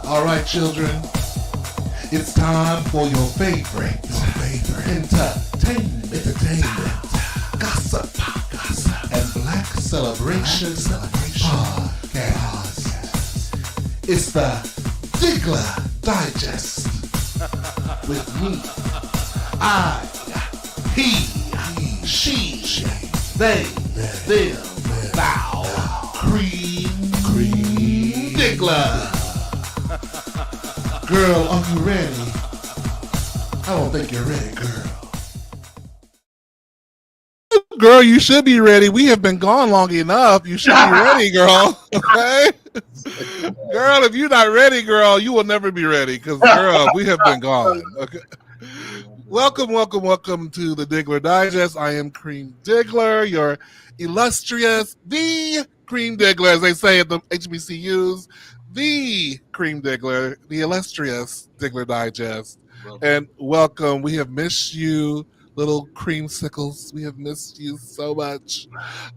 All right, children. It's time for your favorite entertainment, gossip, and black celebration podcast. It's the Diggler Digest with me. I, he, she, they, them, thou, Cream Diggler. Girl, are you ready? I don't think you're ready, girl. Girl, you should be ready. We have been gone long enough. You should be ready, girl. Okay? Girl, if you're not ready, girl, you will never be ready. Because, girl, we have been gone. Okay. Welcome to the Diggler Digest. I am Cream Diggler, your illustrious, the Cream Diggler, as they say at the HBCUs, the Cream Diggler, the illustrious Diggler Digest. And welcome. We have missed you, little creamsicles. We have missed you so much.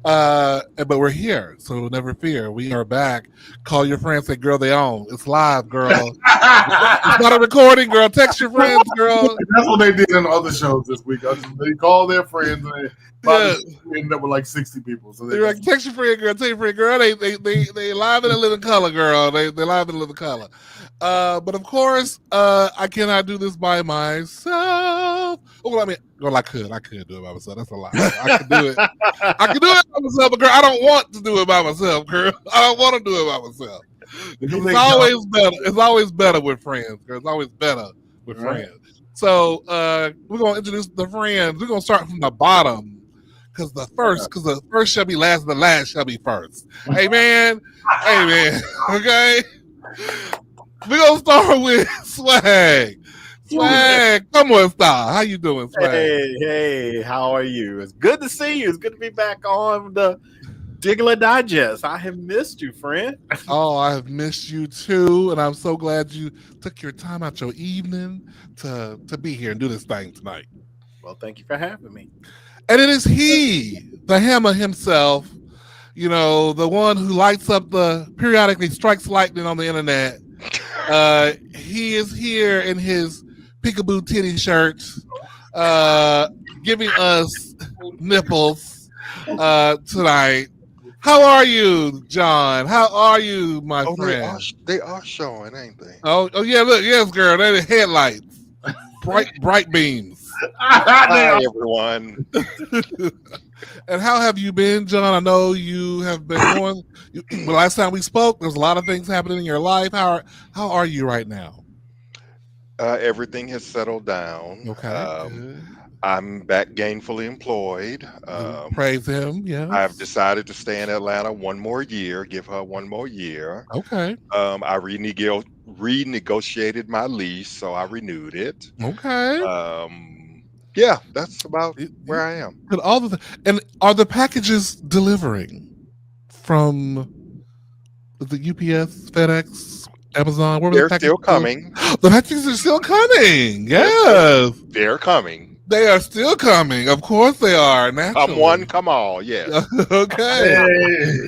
But we're here, so never fear. We are back. Call your friends, say, girl, they on. It's live, girl. It's not a recording, girl. Text your friends, girl. That's what they did in other shows this week. They called their friends and they ended up with like 60 people. So they're like, text your friend, girl. Tell your friend, girl. They live in a living color, girl. They live in a living color. But of course, I cannot do this by myself. Well, I mean, girl, I could do it by myself. That's a lie. I could do it. I could do it by myself, but girl, I don't want to do it by myself, girl. I don't want to do it by myself. It's always better. It's always better with friends, girl. It's always better with friends. So we're gonna introduce the friends. We're gonna start from the bottom because the first shall be last, and the last shall be first. Amen. Amen. Okay. We're gonna start with Swag. Swag, come on, Star. How you doing, Swag? Hey, how are you? It's good to see you. It's good to be back on the Diggler Digest. I have missed you, friend. Oh, I have missed you too, and I'm so glad you took your time out your evening to be here and do this thing tonight. Well, thank you for having me. And it is he, the hammer himself, you know, the one who lights up periodically strikes lightning on the internet. He is here in his peekaboo titty shirts, giving us nipples tonight. How are you, John? How are you, my friend? They are showing, ain't they? Oh yeah, look, yes, girl. They're the headlights, bright beams. Hi, everyone. And how have you been, John? I know you have been going. The last time we spoke, there's a lot of things happening in your life. How are you right now? Everything has settled down. Okay. I'm back gainfully employed. Praise him. Yeah. I've decided to stay in Atlanta one more year. Give her one more year. Okay. I renegotiated my lease, so I renewed it. Okay. Yeah, that's about where I am. And are the packages delivering from the UPS, FedEx, Amazon? They're still coming. The packages are still coming. Yes. They're coming. They are still coming. Of course they are. Naturally. Come one, come all. Yes. Okay.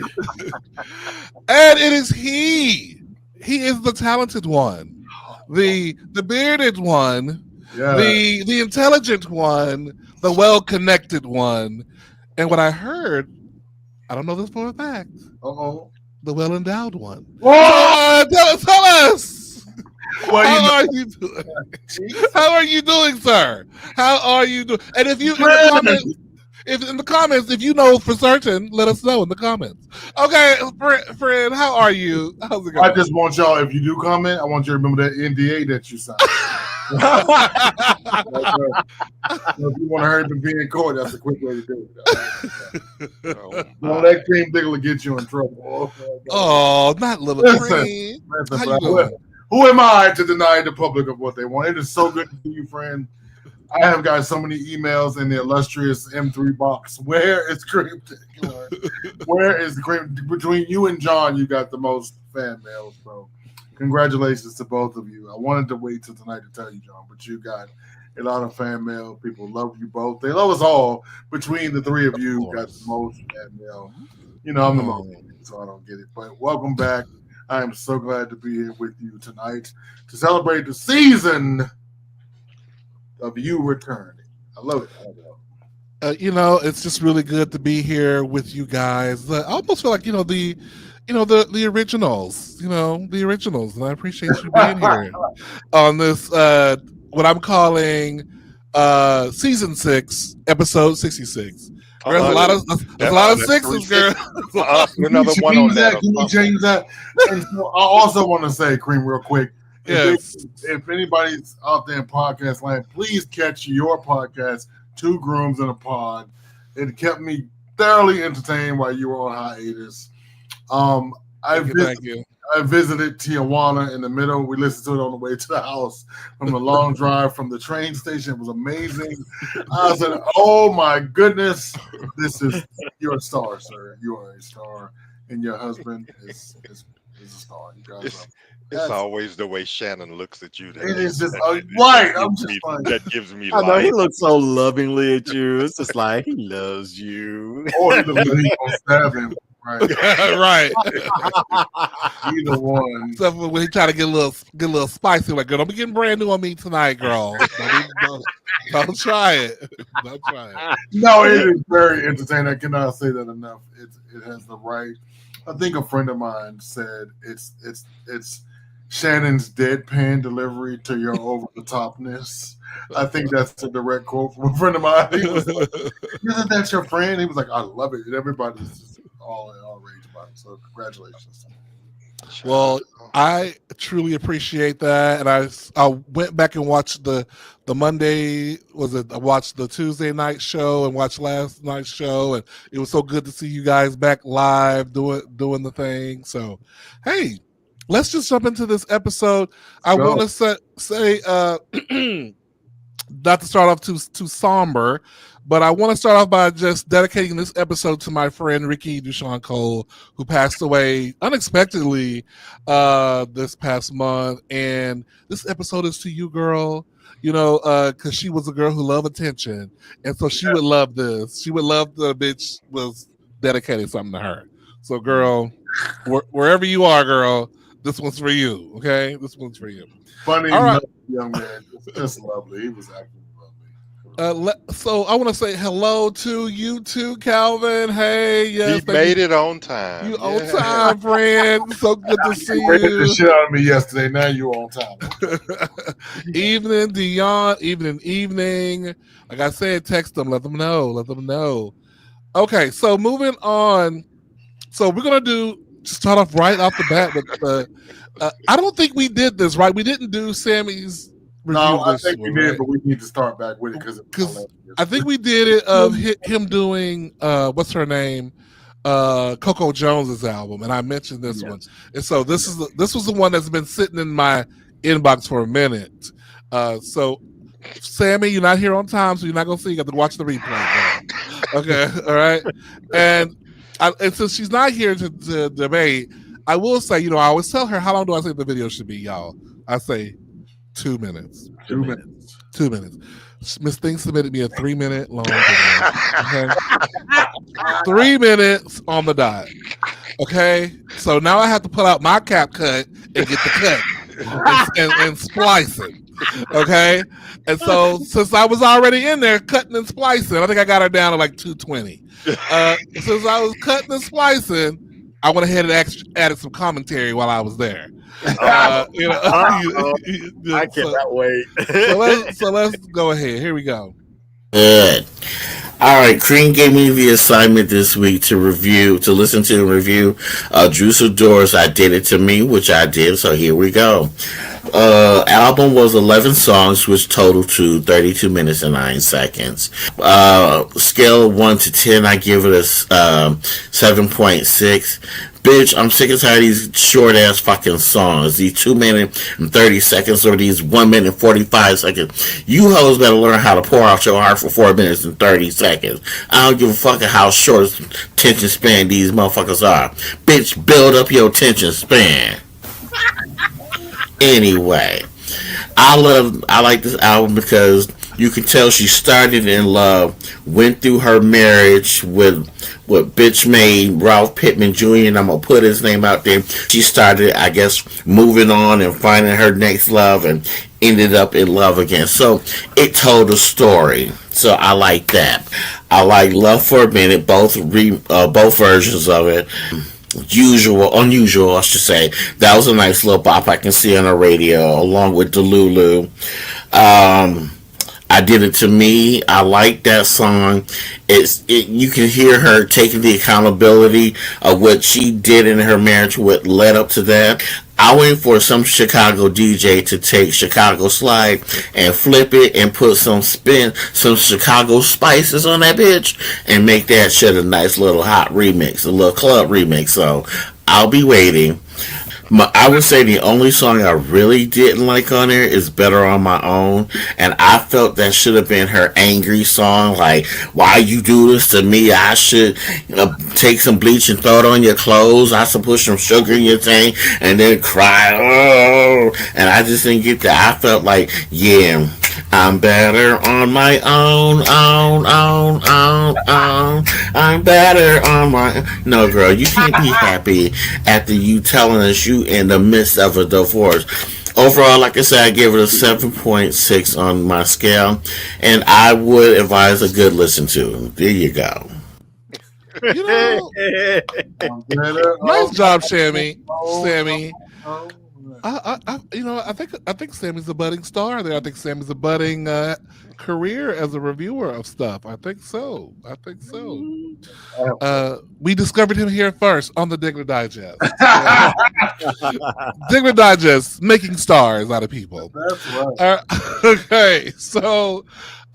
And it is he. He is the talented one, the bearded one, the intelligent one, the well-connected one, and what I heard, I don't know this for a fact. The well-endowed one. Tell us. How are you doing? How are you doing, sir? How are you doing? And if you in the comments, if you know for certain, let us know in the comments. Okay, friend, how are you? How's it going? I just want y'all, if you do comment, I want you to remember that NDA that you signed. If you want to hurry up and be in court, that's a quick way to do it. Don't let Cream Diggler get you in trouble. Oh, not little Cream. How you doing? Who am I to deny the public of what they want? It is so good to see you, friend. I have got so many emails in the illustrious M3 box. Where is Cream Diggler? Where is the Cream? Between you and John, you got the most fan mail. So congratulations to both of you. I wanted to wait till tonight to tell you, John, but you got a lot of fan mail. People love you both. They love us all. Between the three of you, got the most fan mail. You know, I'm the most, so I don't get it. But welcome back. I am so glad to be here with you tonight to celebrate the season of you returning. I love it. It's just really good to be here with you guys. I almost feel like the originals, the originals, and I appreciate you being here on this what I'm calling season 6, episode 66. There's a lot of sixes, girl. Another one on that. Can you change that? And so I also want to say, Cream, real quick. Yes. If anybody's out there in podcast land, please catch your podcast, Two Grooms in a Pod. It kept me thoroughly entertained while you were on hiatus. Thank you. I visited Tijuana in the middle. We listened to it on the way to the house from the long drive from the train station. It was amazing. I said, "Oh my goodness, you're a star, sir. You are a star, and your husband is a star. You guys It's always the way Shannon looks at you. It is just right. I'm just like, that gives me. I know he looks so lovingly at you. It's just like he loves you. Or he looks like he's gonna stab him. Right. Right. Either one. Except when he try to get a little spicy, like, girl, don't be getting brand new on me tonight, girl. Don't try it. Don't try it. No, it is very entertaining. I cannot say that enough. It has the right. I think a friend of mine said it's Shannon's deadpan delivery to your over the topness. I think that's a direct quote from a friend of mine. He was like, "Isn't that your friend?" He was like, "I love it." And everybody's just all rage about it. So congratulations. Well, I truly appreciate that, and I went back and watched the Monday. I watched the Tuesday night show and watched last night's show, and it was so good to see you guys back live doing the thing. So, hey, let's just jump into this episode. I want to say not to start off too somber, but I want to start off by just dedicating this episode to my friend Ricky Dushan Cole, who passed away unexpectedly this past month. And this episode is to you, girl, because she was a girl who loved attention. And so she would love this. She would love the bitch was dedicating something to her. So, girl, wherever you are, girl, this one's for you, okay? This one's for you. Funny, all right. Young man. Just lovely. He was actually lovely. So I want to say hello to you too, Calvin. Hey, yes, he made it on time. You on time, friend. So good to see you. The shit out of me yesterday. Now you on time. Evening, Dion. Evening. Like I said, text them. Let them know. Okay, so moving on. So we're gonna start off right off the bat with the. I don't think we did this right. We didn't do Sammy's. No, I think we did, but we need to start back with it because I think we did it of him doing what's her name, Coco Jones's album, and I mentioned this one, and so this was the one that's been sitting in my inbox for a minute. So Sammy, you're not here on time, so you're not gonna see. You got to watch the replay. Okay, all right, and since she's not here to debate, I will say, I always tell her how long do I say the video should be, y'all. I say 2 minutes. 2 minutes. 2 minutes. Miss Thing submitted me a 3-minute long video. Okay? 3 minutes on the dot. Okay? So now I have to pull out my cap cut and get the cut and splice it. Okay? And so since I was already in there cutting and splicing, I think I got her down to like 220. Since I was cutting and splicing, I went ahead and added some commentary while I was there. I cannot wait. so let's go ahead. Here we go. Good. All right, Cream gave me the assignment this week to listen to and review Juice Doors' I Did It To Me, which I did, so here we go. Album was 11 songs, which totaled to 32 minutes and 9 seconds. Scale of 1 to 10, I give it a 7.6. Bitch, I'm sick and tired of these short ass fucking songs. These 2 minutes and 30 seconds or these 1 minute and 45 seconds. You hoes better learn how to pour out your heart for 4 minutes and 30 seconds. I don't give a fuck how short attention span these motherfuckers are. Bitch, build up your attention span. Anyway, I like this album because You can tell she started in love, went through her marriage with bitch made Ralph Pittman Jr. and I'm gonna put his name out there. She started, I guess, moving on and finding her next love and ended up in love again. So it told a story. So I like that. I like Love for a Minute, both versions of it. Unusual, I should say. That was a nice little bop I can see on the radio, along with Delulu. Um, I Did It to Me. I like that song. You can hear her taking the accountability of what she did in her marriage, what led up to that. I wait for some Chicago DJ to take Chicago Slide and flip it and put some Chicago spices on that bitch and make that shit a nice little hot remix, a little club remix. So I'll be waiting. I would say the only song I really didn't like on there is Better on My Own. And I felt that should have been her angry song. Like, why you do this to me? I should take some bleach and throw it on your clothes. I should put some sugar in your tank and then cry. Oh. And I just didn't get that. I felt like, yeah, I'm better on my own, own. I'm better on my. No, girl, you can't be happy after you telling us you in the midst of a divorce. Overall, like I said, I gave it a 7.6 on my scale, and I would advise a good listen to. There you go. You know, nice job, Sammy. Sammy. I think Sammy's a budding star there. I think Sammy's a budding career as a reviewer of stuff. I think so. We discovered him here first on the Diggler Digest. Diggler Digest making stars out of people. That's right. Okay, so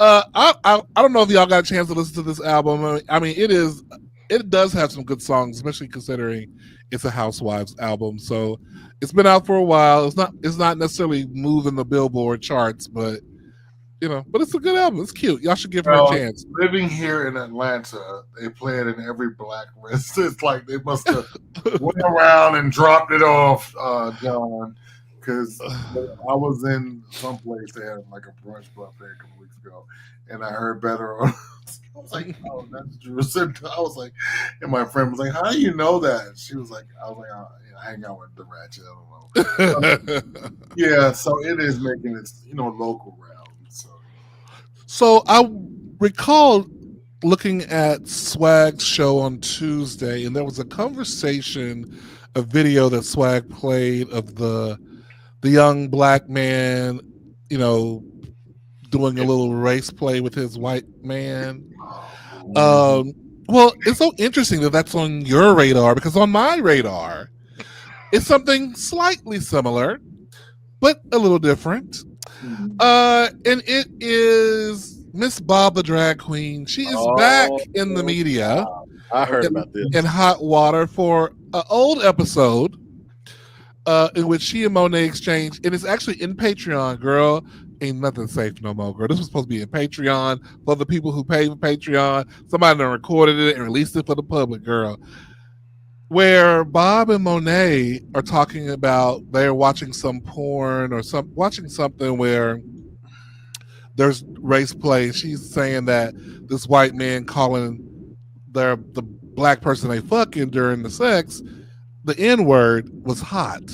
I don't know if y'all got a chance to listen to this album. I mean, it does have some good songs, especially considering it's a Housewives album. So it's been out for a while. It's not necessarily moving the Billboard charts, but but it's a good album. It's cute. Y'all should give her a chance. Living here in Atlanta, they play it in every black restaurant. It's like they must have went around and dropped it off, John, because I was in some place they had like a brunch buffet a couple weeks ago, and I heard Better on. I was like, oh, that's Drew. I was like, and my friend was like, how do you know that? She was like, I was like, oh, I hang out with the ratchet. I don't know. Yeah, so it is making its local round. So I recall looking at Swag's show on Tuesday, and there was a conversation, a video that Swag played of the young black man, doing a little race play with his white man. Well, it's so interesting that that's on your radar, because on my radar, it's something slightly similar, but a little different. And it is Miss Bob the drag queen. She is back in the media. I heard about this. In hot water for an old episode in which she and Monet exchanged, and it's actually in Patreon, girl. Ain't nothing safe no more, girl. This was supposed to be in Patreon for the people who pay for Patreon. Somebody done recorded it and released it for the public, girl. Where Bob and Monet are talking about they're watching some porn or watching something where there's race play. She's saying that this white man calling the black person they fucking during the sex, the N-word was hot.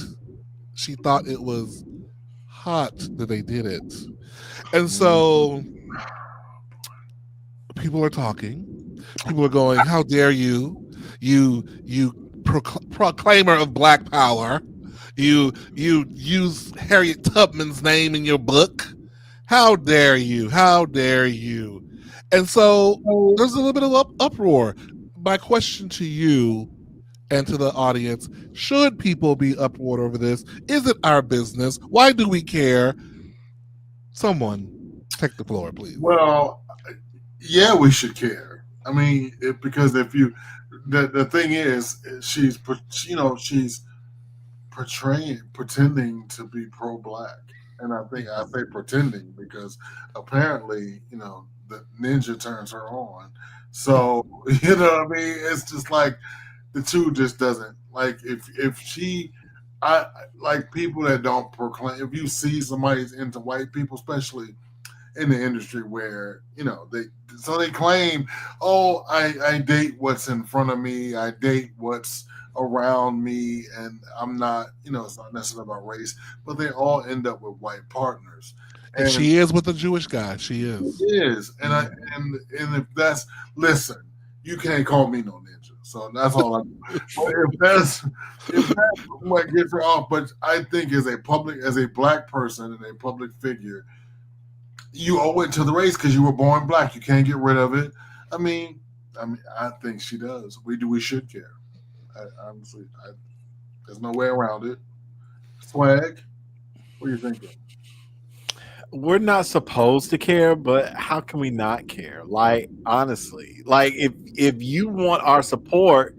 She thought it was hot that they did it. And so people are talking. People are going, how dare you proclaimer of black power. You use Harriet Tubman's name in your book. How dare you? How dare you? And so there's a little bit of uproar. My question to you and to the audience, should people be uproar over this? Is it our business? Why do we care? Someone take the floor, please. Well, yeah, we should care. I mean, because if you, the thing is, she's pretending to be pro-black, and I think I say pretending because apparently, the ninja turns her on. So what I mean. It's just like the two just doesn't like if she. I like people that don't proclaim. If you see somebody's into white people, especially, in the industry where they claim, oh, I date what's in front of me, I date what's around me, and I'm not, it's not necessarily about race, but they all end up with white partners. And she is with a Jewish guy. She is. It is, and and if that's, listen, you can't call me no ninja. So that's all I do. But if that's what gets her off, but I think as a black person and a public figure, you owe it to the race because you were born black. You can't get rid of it. I mean, I think she does. We should care. Honestly, there's no way around it. Swag, what do you think? We're not supposed to care, but how can we not care? Like, honestly, like if you want our support,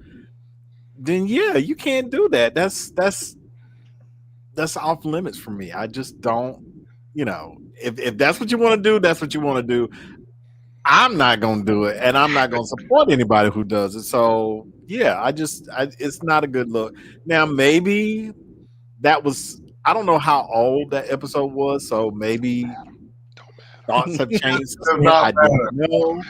then yeah, you can't do that. That's off limits for me. I just don't, if that's what you want to do, that's what you want to do. I'm not going to do it, and I'm not going to support anybody who does it. So yeah, it's not a good look. Now maybe that was, I don't know how old that episode was, so maybe thoughts have changed. I don't know.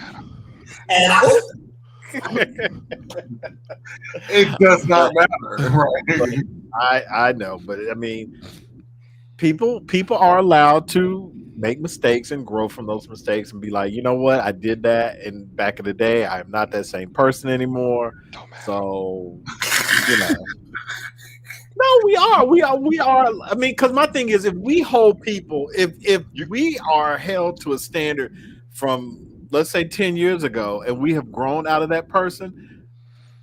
It does not matter, right? I know, but I mean, people are allowed to make mistakes and grow from those mistakes and be like, you know what, I did that, and back in the day, I'm not that same person anymore. So, No, we are. I mean, because my thing is, if we hold people, if we are held to a standard from, let's say, 10 years ago, and we have grown out of that person,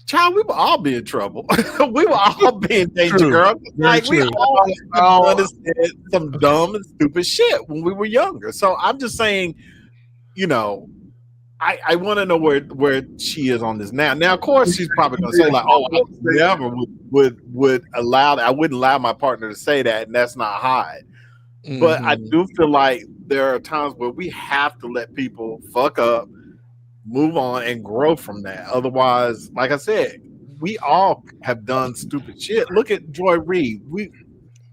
child, we will all be in trouble. We will all be in danger, True. girl. Like, Very we true. all understand some dumb and stupid shit when we were younger. So I'm just saying, I want to know where she is on this now. Now, of course, she's probably going to say like, "Oh, I never would allow that. I wouldn't allow my partner to say that, and that's not hot." Mm-hmm. But I do feel like there are times where we have to let people fuck up, move on, and grow from that. Otherwise, like I said, we all have done stupid shit. Look at Joy Reid.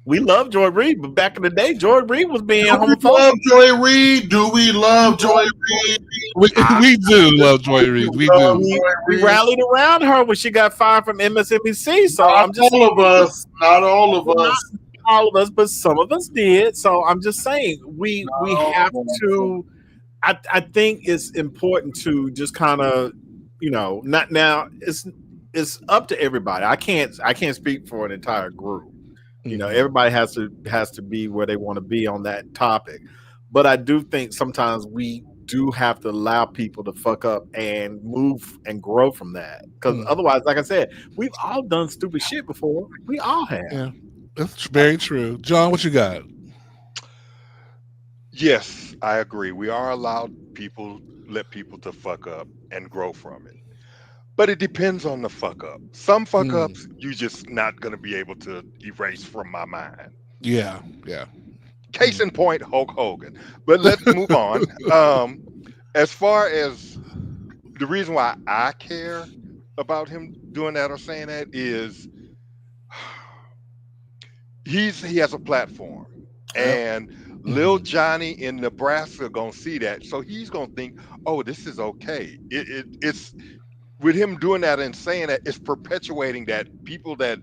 We love Joy Reid, but back in the day, Joy Reid was being homophobic. Love Joy Reid? Do we love Joy Reid? We do love Joy Reid. We do. We rallied around her when she got fired from MSNBC. So not I'm just all of us, not all of us, not all of us, but some of us did. So I'm just saying we have to. I think it's important to just kind of, not now. It's up to everybody. I can't speak for an entire group. Everybody has to be where they want to be on that topic. But I do think sometimes we do have to allow people to fuck up and move and grow from that. Because otherwise, like I said, we've all done stupid shit before. We all have. Yeah, that's very true. John, what you got? Yes, I agree. We are allowed let people to fuck up and grow from it. But it depends on the fuck up. Some fuck ups you just not gonna be able to erase from my mind. Yeah. Case in point, Hulk Hogan. But let's move on. As far as the reason why I care about him doing that or saying that is he has a platform, and Lil Johnny in Nebraska gonna see that, so he's gonna think, oh, this is okay. It's with him doing that and saying that, it's perpetuating that people that,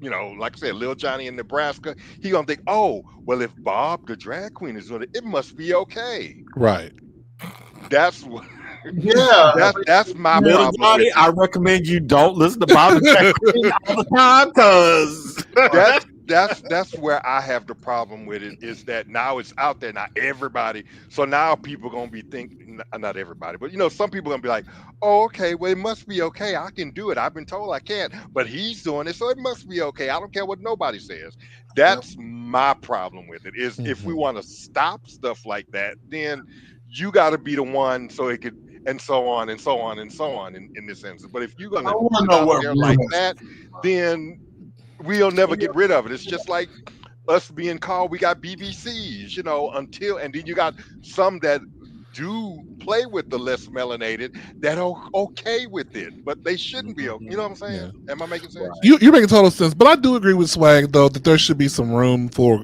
like I said, Lil Johnny in Nebraska, he gonna think, oh, well, if Bob the drag queen is doing it, it must be okay. Right. That's what. Yeah, that's my Lil problem. Johnny, I recommend you don't listen to Bob the drag queen all the time, because that's where I have the problem with it, is that now it's out there, now everybody, so now people gonna be thinking, not everybody, but some people gonna be like, oh, okay, well, it must be okay, I can do it, I've been told I can't, but he's doing it, so it must be okay, I don't care what nobody says. That's my problem with it, is if we want to stop stuff like that, then you got to be the one, so it could, and so on and so on and so on in this instance. But if you're gonna put it out there like that, then we'll never get rid of it. It's just like us being called, we got BBCs, until, and then you got some that do play with the less melanated that are okay with it, but they shouldn't be. You know what I'm saying? Yeah. Am I making sense? You're making total sense, but I do agree with Swag though that there should be some room for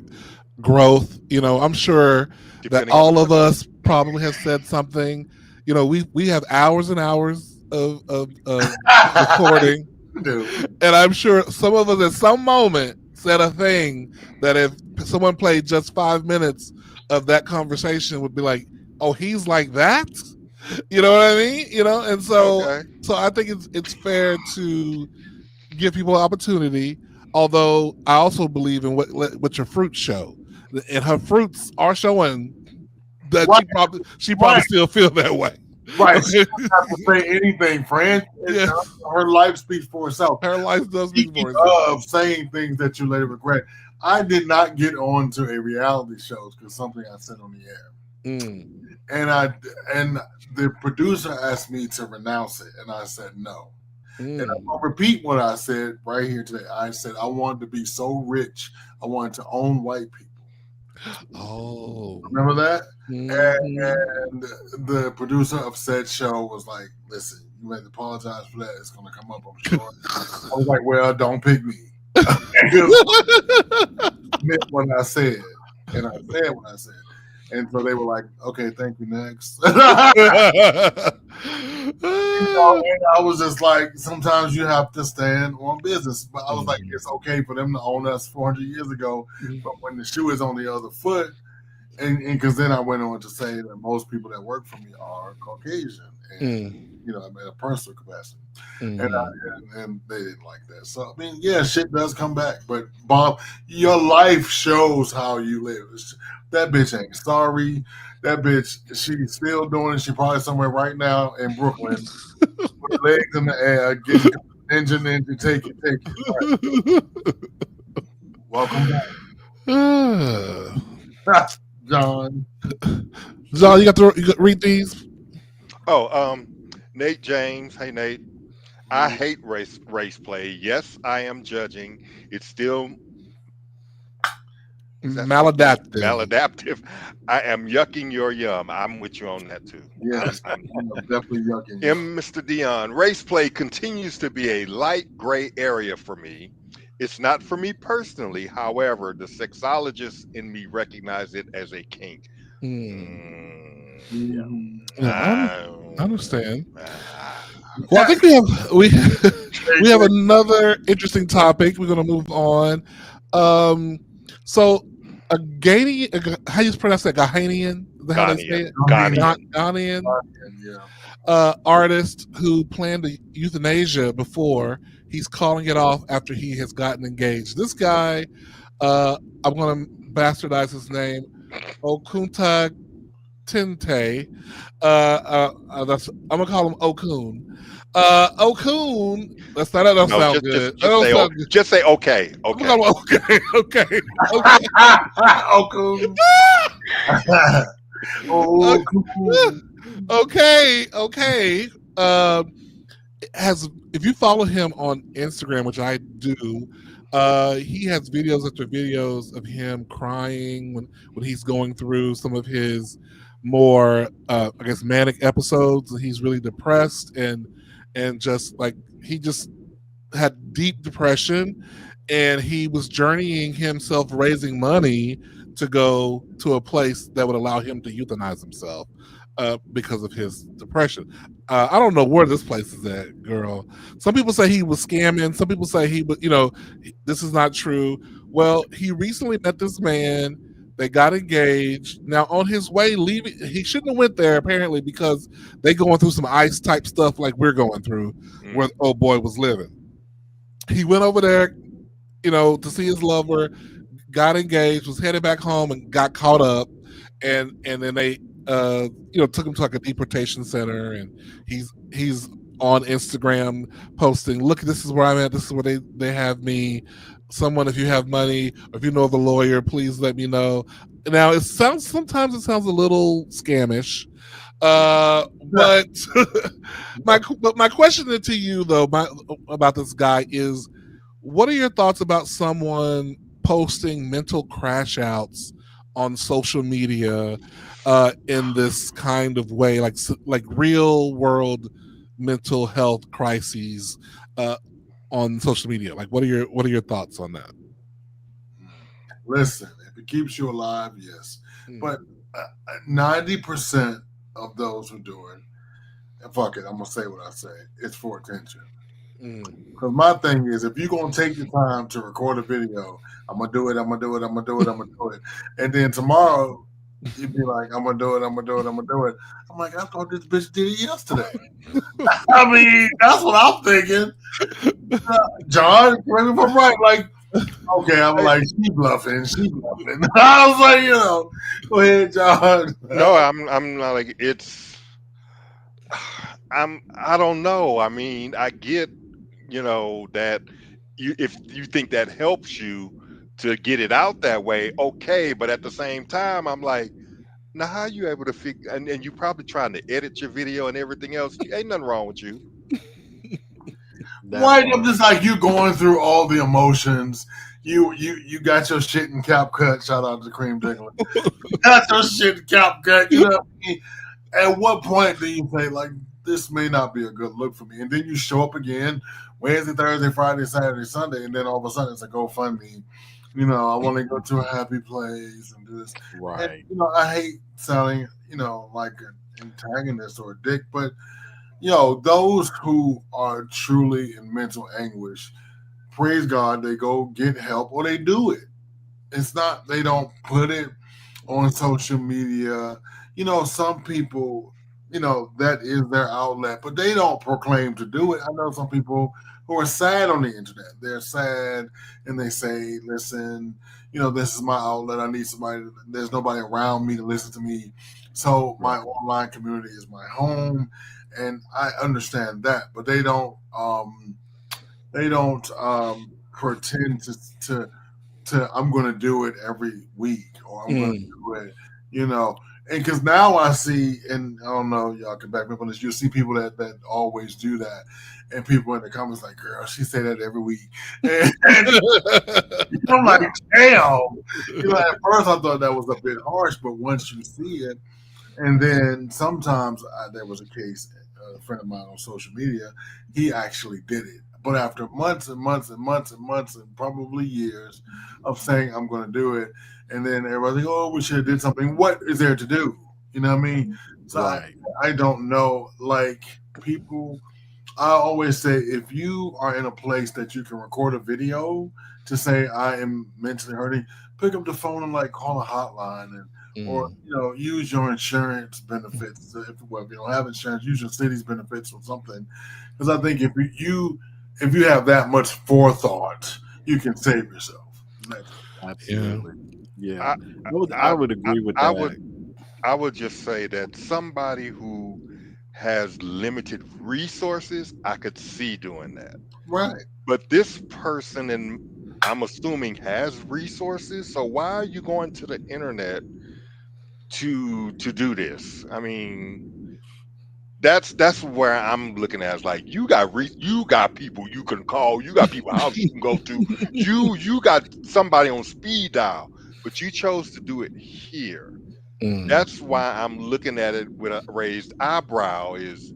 growth. I'm sure that depending on the all of person. us probably have said something. We have hours and hours of recording, Dude. and I'm sure some of us at some moment said a thing that if someone played just 5 minutes of that conversation would be like, oh, he's like that. You know what I mean? And Okay. so I think it's fair to give people opportunity. Although I also believe in what your fruits show, and her fruits are showing that Right, she probably right, still feel that way. right. She Okay? doesn't have to say anything, friend. Yeah, Her life speaks for itself. her life does speak Speaking for itself. of saying things that you later regret, I did not get on to a reality show because something I said on the air, Mm, and the producer asked me to renounce it, and I said no. And I'm mm. gonna repeat what I said right here today. I said I wanted to be so rich, I wanted to own white people. Oh. Remember that? Mhm. And the producer of said show was like, "Listen, you had to apologize for that. It's gonna come up, I'm sure." I was like, "Well, don't pick me." Because I meant what I said, and I said what I said, and so they were like, "Okay, thank you, next." And I was just like, sometimes you have to stand on business. But I was like, Mhm. it's okay for them to own us 400 years ago, but when the shoe is on the other foot, and because then I went on to say that most people that work for me are Caucasian, and Mm, I'm in a personal capacity, and mhm. and they didn't like that. So I mean, yeah, shit does come back, but Bob, your life shows how you live. That bitch ain't sorry. That bitch, she's still doing it. She probably somewhere right now in Brooklyn with her legs in the air, getting engine, take it. Right. Welcome back, John. John, you got read these. Oh, Nate James. Hey, Nate. I hate race play. Yes, I am judging. It's still, is that supposed to be Maladaptive. maladaptive? I am yucking your yum. I'm with you on that too. Yes, I'm you are definitely yucking young. Mr. Dion. Race play continues to be a light gray area for me. It's not for me personally. However, the sexologist in me recognize it as a kink. Mm. Yeah. Mhm. Yeah, I Mm, understand. ah, Well, I think we Hey, we have hey, another interesting topic. We're going to move on. Um, so a Ghanaian, how you pronounce that? Ghanaian? Is that how they say Ghanaian. it? Ghanaian, Ghanaian. Ghanaian yeah. artist who planned to euthanasia before. He's calling it off after he has gotten engaged. This guy, I'm going to bastardize his name, Okunta Tinte. That's I'm gonna call him Okun. Okun. That don't No, sound just good. That just don't say oh, sound good. just say okay, I'm gonna okay. call him okay, okay, okay, Oh, cool. Oh, cool. okay, okay. Um, has if you follow him on Instagram, which I do, he has videos after videos of him crying when he's going through some of his more, I guess, manic episodes. He's really depressed and just like he just had deep depression, and he was journeying himself raising money to go to a place that would allow him to euthanize himself because of his depression. I don't know where this place is at, girl. Some people say he was scamming. Some people say he was, this is not true. Well, he recently met this man. They got engaged. Now, on his way leaving, he shouldn't have went there apparently because they going through some ice type stuff like we're going through, where Mm. the old boy was living. He went over there, to see his lover, got engaged, was headed back home, and got caught up, and then they, took him to like a deportation center, and he's on Instagram posting, "Look, this is where I'm at. This is where they have me. Someone, if you have money, or if you know of a lawyer, please let me know." Now sometimes it sounds a little scamish, but my question to you though, about this guy is, what are your thoughts about someone posting mental crash outs on social media in this kind of way, like real world mental health crises uh, on social media? Like, what are your thoughts on that? Listen, if it keeps you alive, yes. Mm. But 90% of those who do it, and fuck it, I'm gonna say what I say. It's for attention. Mm. Because my thing is, if you're gonna take the time to record a video, I'm gonna do it, I'm gonna do it, I'm gonna do it, I'm gonna do it, and then tomorrow you'd be like, I'm gonna do it, I'm gonna do it, I'm gonna do it. I'm like, I thought this bitch did it yesterday. I mean, that's what I'm thinking. John, correct me if I'm right. Like, okay, I'm like, she bluffing. I was like, go ahead, John. No, I'm not like it's. I don't know. I mean, I get, that if you think that helps you to get it out that way, okay. But at the same time, I'm like, now how you able to figure? And you probably trying to edit your video and everything else. Ain't nothing wrong with you. Why? I'm just like you going through all the emotions. You got your shit in cap cut. Shout out to Cream Diggler. You got your shit in cap cut. You know what I mean? At what point do you say like this may not be a good look for me? And then you show up again Wednesday, Thursday, Friday, Saturday, Sunday, and then all of a sudden it's a GoFundMe. I want to go to a happy place and do this. Right. And, I hate sounding, like an antagonist or a dick, but those who are truly in mental anguish, praise God, they go get help or they do it. It's not they don't put it on social media. Some people, that is their outlet, but they don't proclaim to do it. I know some people who are sad on the internet. They're sad and they say, listen, this is my outlet. I need somebody. There's nobody around me to listen to me. So my online community is my home. And I understand that, but they don't pretend to I'm going to do it every week or I'm going to do it, and because now I see, and I don't know, y'all can back me up on this. You'll see people that always do that, and people in the comments like, "Girl, she say that every week," and I'm like, "Damn!" At first I thought that was a bit harsh, but once you see it, and then sometimes there was a case. A friend of mine on social media, he actually did it. But after months and months and months and months and probably years of saying I'm going to do it, and then everybody's like, "Oh, we should have did something." What is there to do? You know what I mean? So I don't know. Like people, I always say if you are in a place that you can record a video to say I am mentally hurting, pick up the phone and like call a hotline and. Or use your insurance benefits. If you don't have insurance, use your city's benefits or something. Because I think if you have that much forethought, you can save yourself. Absolutely. Yeah. I would agree with that. I would just say that somebody who has limited resources, I could see doing that. Right. But this person, and I'm assuming, has resources. So why are you going to the internet to do this? I mean, that's where I'm looking at. It's like you got people you can call, you got people house you can go to, you got somebody on speed dial, but you chose to do it here. That's why I'm looking at it with a raised eyebrow. Is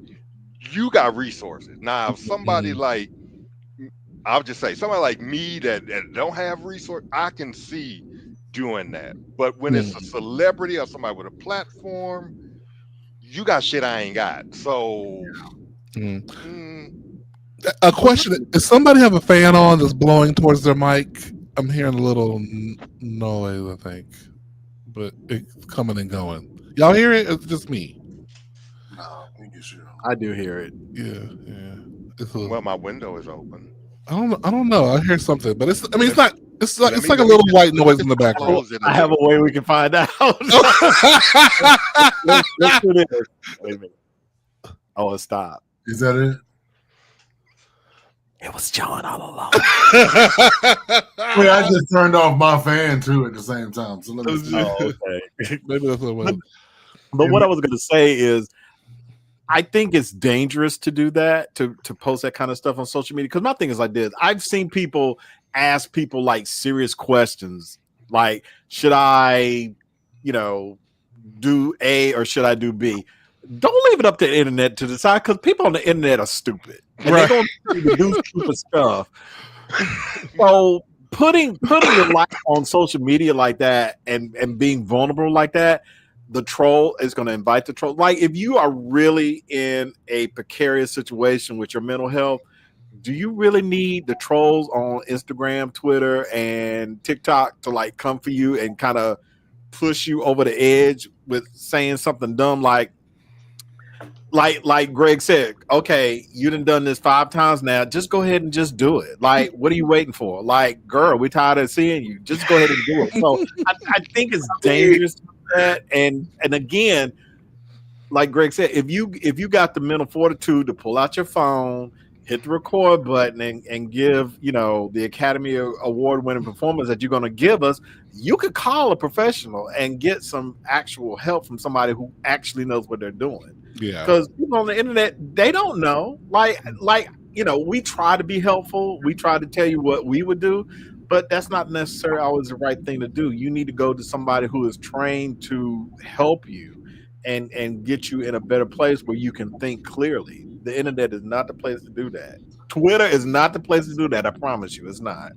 you got resources now? If somebody like, I'll just say somebody like me that don't have resources, I can see doing that. But when it's a celebrity or somebody with a platform, you got shit I ain't got. So a question: does somebody have a fan on that's blowing towards their mic? I'm hearing a little noise, I think, but it's coming and going. Y'all hear it? It's just me. No, I think it's you. I do hear it. Yeah. Well, my window is open. I don't know. I hear something, but it's. I mean, it's not. It's like a little white noise in the background. I have a way we can find out. let's do this. Wait a minute. Oh, stop. Is that it? It was John all along. Wait, I just turned off my fan too at the same time. So let me see. Okay. Maybe that's what it was. But what I was going to say is, I think it's dangerous to do that, to post that kind of stuff on social media. Because my thing is like this. I've seen people ask people like serious questions, like, should I, do A or should I do B? Don't leave it up to the internet to decide, because people on the internet are stupid. And they're going to do stupid stuff. So putting your life on social media like that and being vulnerable like that, the troll is going to invite the troll. Like if you are really in a precarious situation with your mental health, do you really need the trolls on Instagram, Twitter, and TikTok to like come for you and kind of push you over the edge with saying something dumb like Greg said, okay, you done this 5 times now. Just go ahead and just do it. Like, what are you waiting for? Like, girl, we're tired of seeing you. Just go ahead and do it. So I think it's dangerous to do that. And again, like Greg said, if you got the mental fortitude to pull out your phone, hit the record button, and give the Academy Award winning performance that you're going to give us, you could call a professional and get some actual help from somebody who actually knows what they're doing. Yeah. Because people on the internet, they don't know. Like we try to be helpful. We try to tell you what we would do, but that's not necessarily always the right thing to do. You need to go to somebody who is trained to help you and get you in a better place where you can think clearly. The internet is not the place to do that. Twitter is not the place to do that. I promise you, it's not.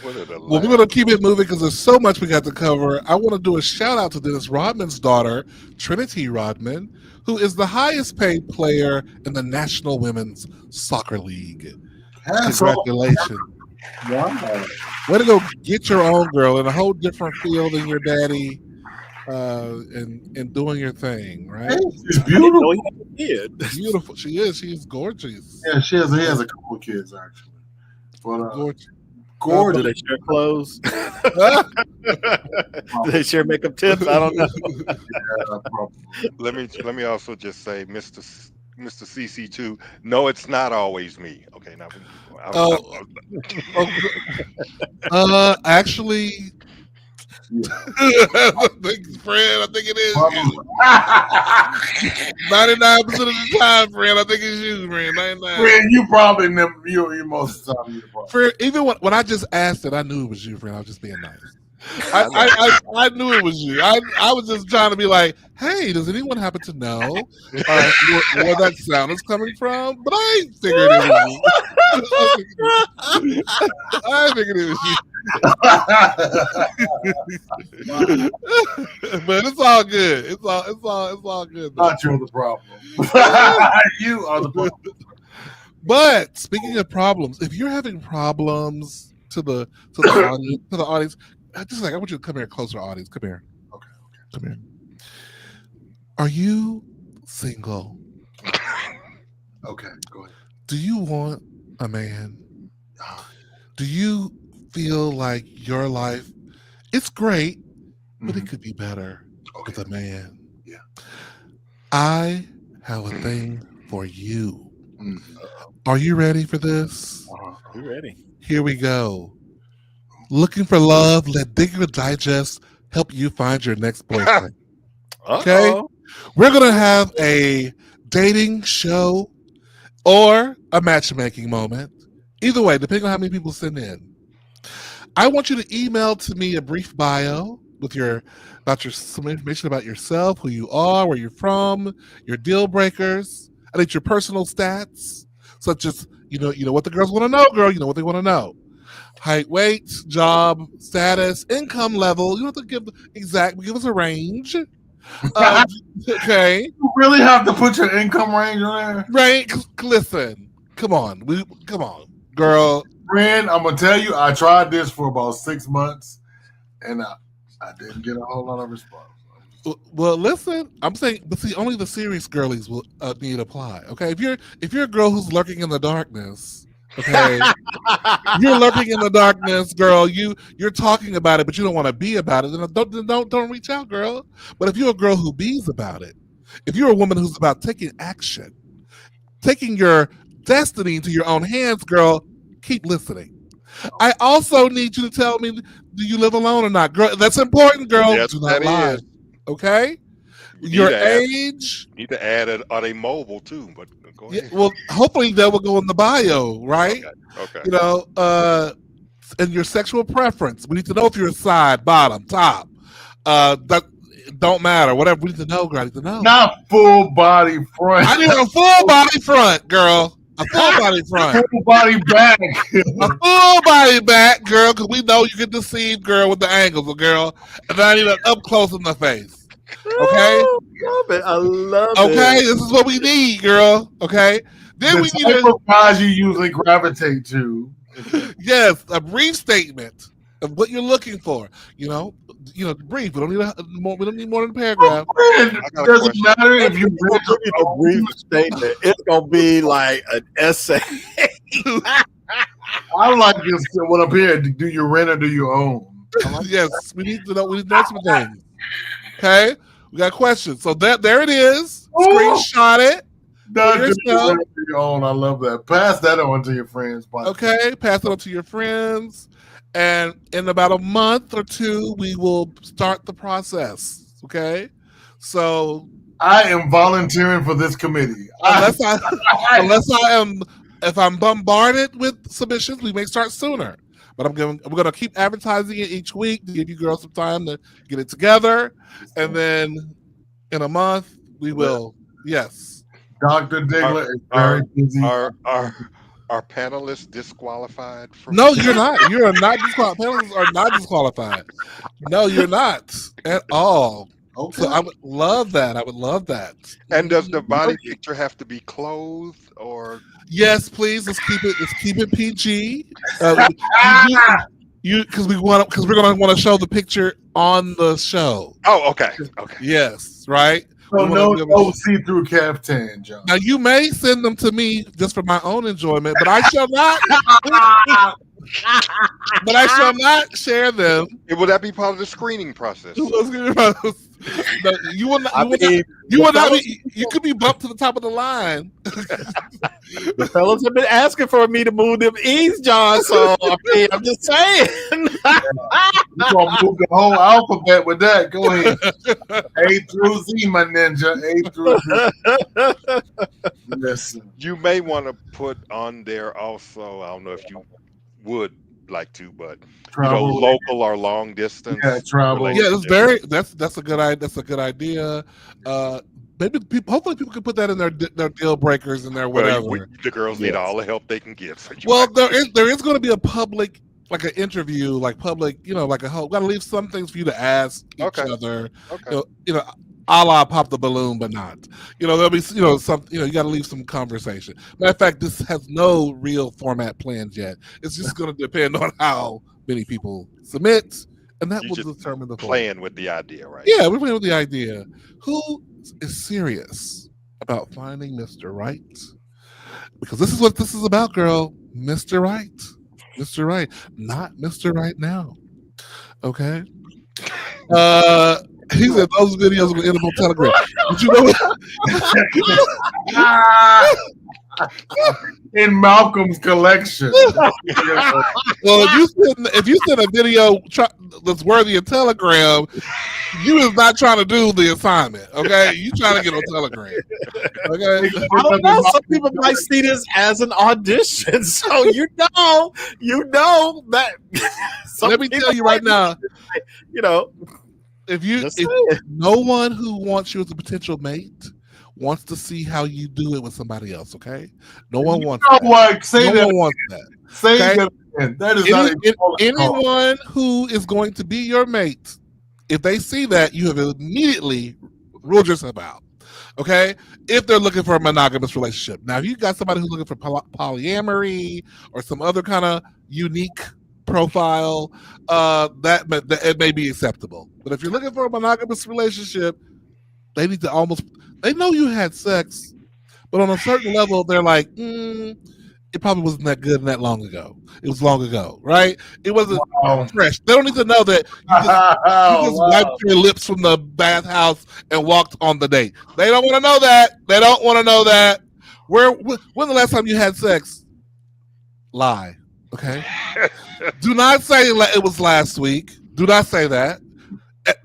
Well, we're going to keep it moving because there's so much we got to cover. I want to do a shout out to Dennis Rodman's daughter, Trinity Rodman, who is the highest paid player in the National Women's Soccer League. Congratulations. Wow. Way to go get your own girl in a whole different field than your daddy and doing your thing, right? She's beautiful. Beautiful. She is. She's gorgeous. Yeah, he has a couple of kids, actually. But, gorgeous. Do they share clothes? Do they share makeup tips? I don't know. Let me also just say, Mr. CC2. No, it's not always me. Okay, now. Actually, Fred, I think it is you. 99% of the time, Fred, I think it's you, Fred. 99. Fred, you probably never. You most of the time. Fred, even when I just asked it, I knew it was you, Fred. I was just being nice. I knew it was you. I was just trying to be like, hey, does anyone happen to know where that sound is coming from? But I figured it was you. I figured it was you. But it's all good. It's all good. Though. Not you're the problem. You are the problem. But speaking of problems, if you're having problems to the audience, just like I want you to come here closer, audience. Come here. Okay. Come here. Are you single? Okay, go ahead. Do you want a man? Do you feel like your life it's great, but it could be better with a man? Yeah. I have a thing for you. Are you ready for this? You ready? Here we go. Looking for love? Let Diggler Digest help you find your next boyfriend. Okay? We're going to have a dating show or a matchmaking moment. Either way, depending on how many people send in. I want you to email to me a brief bio with some information about yourself, who you are, where you're from, your deal breakers. I need your personal stats, such as you know what the girls want to know, girl. You know what they want to know. Height, weight, job, status, income level. You don't have to give give us a range. Okay. You really have to put your income range on there? Right. Listen. Come on. Girl. Friend, I'm gonna tell you, I tried this for about 6 months and I didn't get a whole lot of response. Well, listen, I'm saying, but see, only the serious girlies will need to apply. Okay, if you're a girl who's lurking in the darkness, okay, you're lurking in the darkness, girl. You're talking about it, but you don't want to be about it. Then don't reach out, girl. But if you're a girl who bees about it, if you're a woman who's about taking action, taking your destiny into your own hands, girl, keep listening. I also need you to tell me, do you live alone or not, girl? That's important, girl. Yes, do not lie. Okay. Your age. Need to add it. Are they mobile too? But go ahead. Yeah, well, hopefully that will go in the bio, right? Okay. And your sexual preference. We need to know if you're a side, bottom, top. That don't matter. Whatever we need to know, girl. I need to know. Not full body front. I need a full body front, girl. A full body front. Full body back. A full body back, girl, because we know you can deceive, girl, with the angles, girl. And I need it up close in the face. Okay? I love it. Okay? This is what we need, girl. Okay? Then The we need type of guys you usually gravitate to. yes, a brief statement of what you're looking for. Brief. We don't need more than a paragraph. It got a doesn't question. matter if you read A brief statement. It's gonna be like an essay. I like this one up here. Do you rent or do you own? Yes, we need to know. We need to know some things. Okay, we got questions. So there it is. Screenshot it. No, For do you yourself. rent or do you own? I love that. Pass that on to your friends. Okay, pass it on to your friends, and in about a month or two, we will start the process. Okay, so I am volunteering for this committee. if I'm bombarded with submissions, we may start sooner. But we're gonna keep advertising it each week to give you girls some time to get it together, and then in a month we will. Yes, Dr. Diggler is very busy. Are panelists disqualified from? no, you're not. You are not disqualified. Panelists are not disqualified. No, you're not at all. Okay. So I would love that. I would love that. And does the body picture have to be clothed or? Yes, please. Let's keep it PG. Because we're gonna want to show the picture on the show. Oh, okay. Yes, right. So We no wanna- see-through caftan, John. Now you may send them to me just for my own enjoyment, but I shall not. But I shall not share them. Would that be part of the screening process? No, you will not. You will not be. You could be bumped to the top of the line. The fellas have been asking for me to move them east, John. So I'm just saying. You're gonna move the whole alphabet with that. Go ahead. A through Z, my ninja. A through Z. Listen. You may want to put on there also. I don't know if you would like to, but Travel. local or long distance. Yeah, travel. Yeah, that's a good idea. That's a good idea. Maybe hopefully people can put that in their deal breakers and their whatever. The girls need all the help they can get. So there is going to be a public, like an interview, like public, like a whole. Got to leave some things for you to ask each other. Okay. A la pop the balloon, but not. There'll be some. You got to leave some conversation. Matter of fact, this has no real format planned yet. It's just going to depend on how many people submit, and that will determine the playing with the idea, right? Yeah, we're playing with the idea. Who is serious about finding Mr. Right? Because this is what this is about, girl. Mr. Right. Mr. Right. Not Mr. Right now. Okay? He said those videos will end up on Telegram. But you know what? In Malcolm's collection. Well, if you send a video that's worthy of Telegram, you is not trying to do the assignment. Okay, you trying to get on Telegram. Okay, I don't know. Some people might see this as an audition, so you know that. Let me tell you right now. If no one who wants you as a potential mate wants to see how you do it with somebody else, okay? No one wants that. No one wants that. Say that again. That is not anyone who is going to be your mate. If they see that, you have immediately ruled yourself out. Okay? If they're looking for a monogamous relationship. Now, if you got somebody who's looking for polyamory or some other kind of unique profile, that it may be acceptable. But if you're looking for a monogamous relationship, they know you had sex, but on a certain level, they're like, it probably wasn't that good and that long ago. It was long ago, right? It wasn't fresh. They don't need to know that you just wiped your lips from the bathhouse and walked on the date. They don't want to know that. They don't want to know that. When the last time you had sex? Lie. Okay. Do not say it was last week. Do not say that.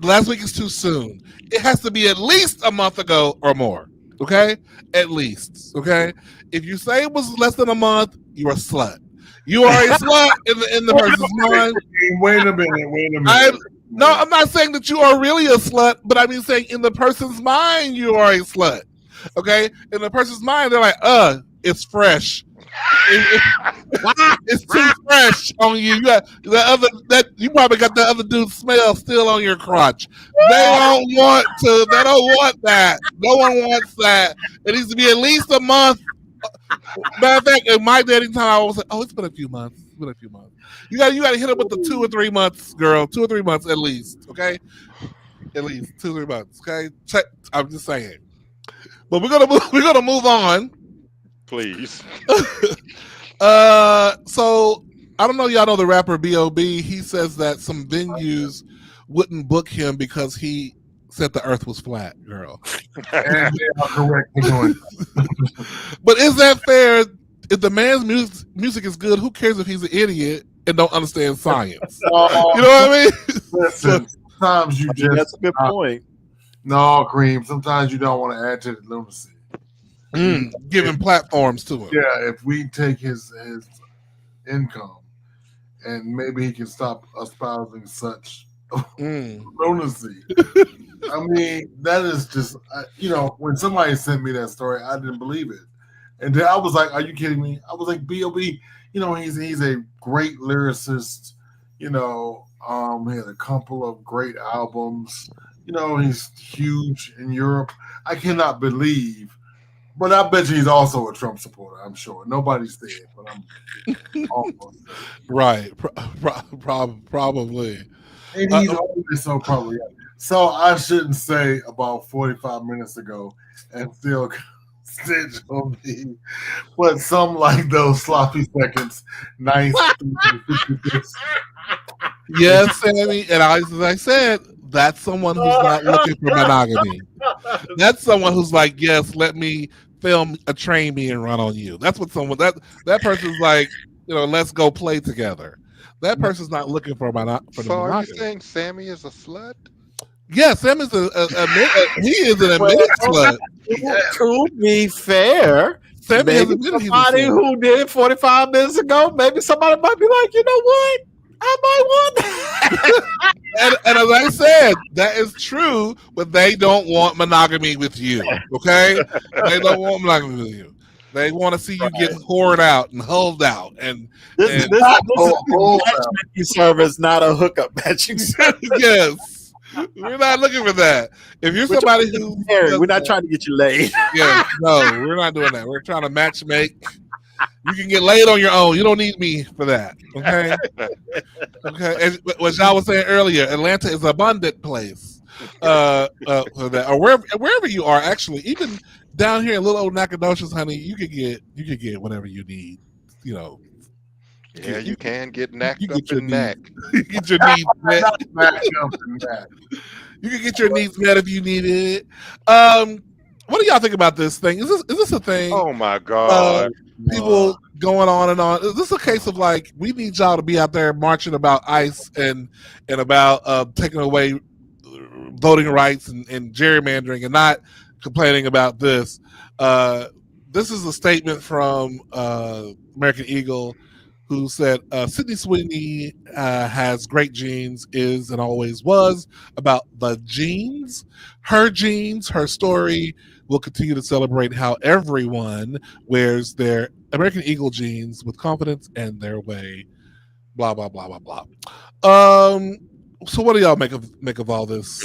Last week is too soon. It has to be at least a month ago or more. Okay? At least. Okay? If you say it was less than a month, you're a slut. You are a slut in the person's mind. Wait a minute. I'm not saying that you are really a slut, but I mean saying in the person's mind you are a slut. Okay? In the person's mind, they're like, it's fresh. It's too fresh on you. You got the other that you probably got the other dude's smell still on your crotch. They don't want to. They don't want that. No one wants that. It needs to be at least a month. Matter of fact, in my dating time, I was like, "Oh, it's been a few months. It's been a few months." You got to hit it with the 2 or 3 months, girl. 2 or 3 months at least. Okay, at least 2 or 3 months. Okay, check. I'm just saying. But we're gonna move on. Please. So I don't know. Y'all know the rapper B.O.B. He says that some venues wouldn't book him because he said the Earth was flat, girl. And they are correct for doing But is that fair? If the man's music is good, who cares if he's an idiot and don't understand science? You know what I mean? Listen, sometimes you just That's a good point. no, Cream. Sometimes you don't want to add to the lunacy. Giving platforms to him. Yeah, if we take his income, and maybe he can stop espousing such lunacy. I mean, that is just when somebody sent me that story, I didn't believe it, and then I was like, "Are you kidding me?" I was like, "B.O.B. He's a great lyricist. He had a couple of great albums. He's huge in Europe. I cannot believe." But I bet you he's also a Trump supporter. I'm sure nobody's there, but I'm almost right. Probably. And he's always so probably. So I shouldn't say about 45 minutes ago and still stitch on me, but some like those sloppy seconds, nice. Yes, Sammy, and as I said, that's someone who's not looking for monogamy. That's someone who's like, yes, let me film a train being run on you. That's what that person's like. Let's go play together. That person's not looking for monogamy. So are you saying Sammy is a slut? Yeah, Sam is he is an admitted slut. To be fair, Sammy has maybe admitted he's a somebody slut. who did it 45 minutes ago, maybe somebody might be like, you know what? I might want that. and as I said, that is true, but they don't want monogamy with you. Okay? They don't want monogamy with you. They want to see you get whored out and hulled out. And This is a matchmaking service, not a hookup matching service. Yes. We're not looking for that. If you're somebody who's married, we're not trying to get you laid. Yeah, no, we're not doing that. We're trying to match make. You can get laid on your own. You don't need me for that. Okay. Okay. And what y'all was saying earlier, Atlanta is an abundant place. For that, or wherever you are, actually, even down here in little old Nacogdoches, honey, you could get whatever you need. Yeah, you can get knacked you up get your in knack. You get your needs met. You can get your needs met if you need it. What do y'all think about this thing? Is this a thing? Oh my God. People going on and on. Is this a case of like we need y'all to be out there marching about ICE and about taking away voting rights and gerrymandering and not complaining about this? This is a statement from American Eagle, who said Sydney Sweeney has great genes, is and always was about the genes. Her genes, her story will continue to celebrate how everyone wears their American Eagle genes with confidence and their way. Blah blah blah blah blah. So what do y'all make of all this?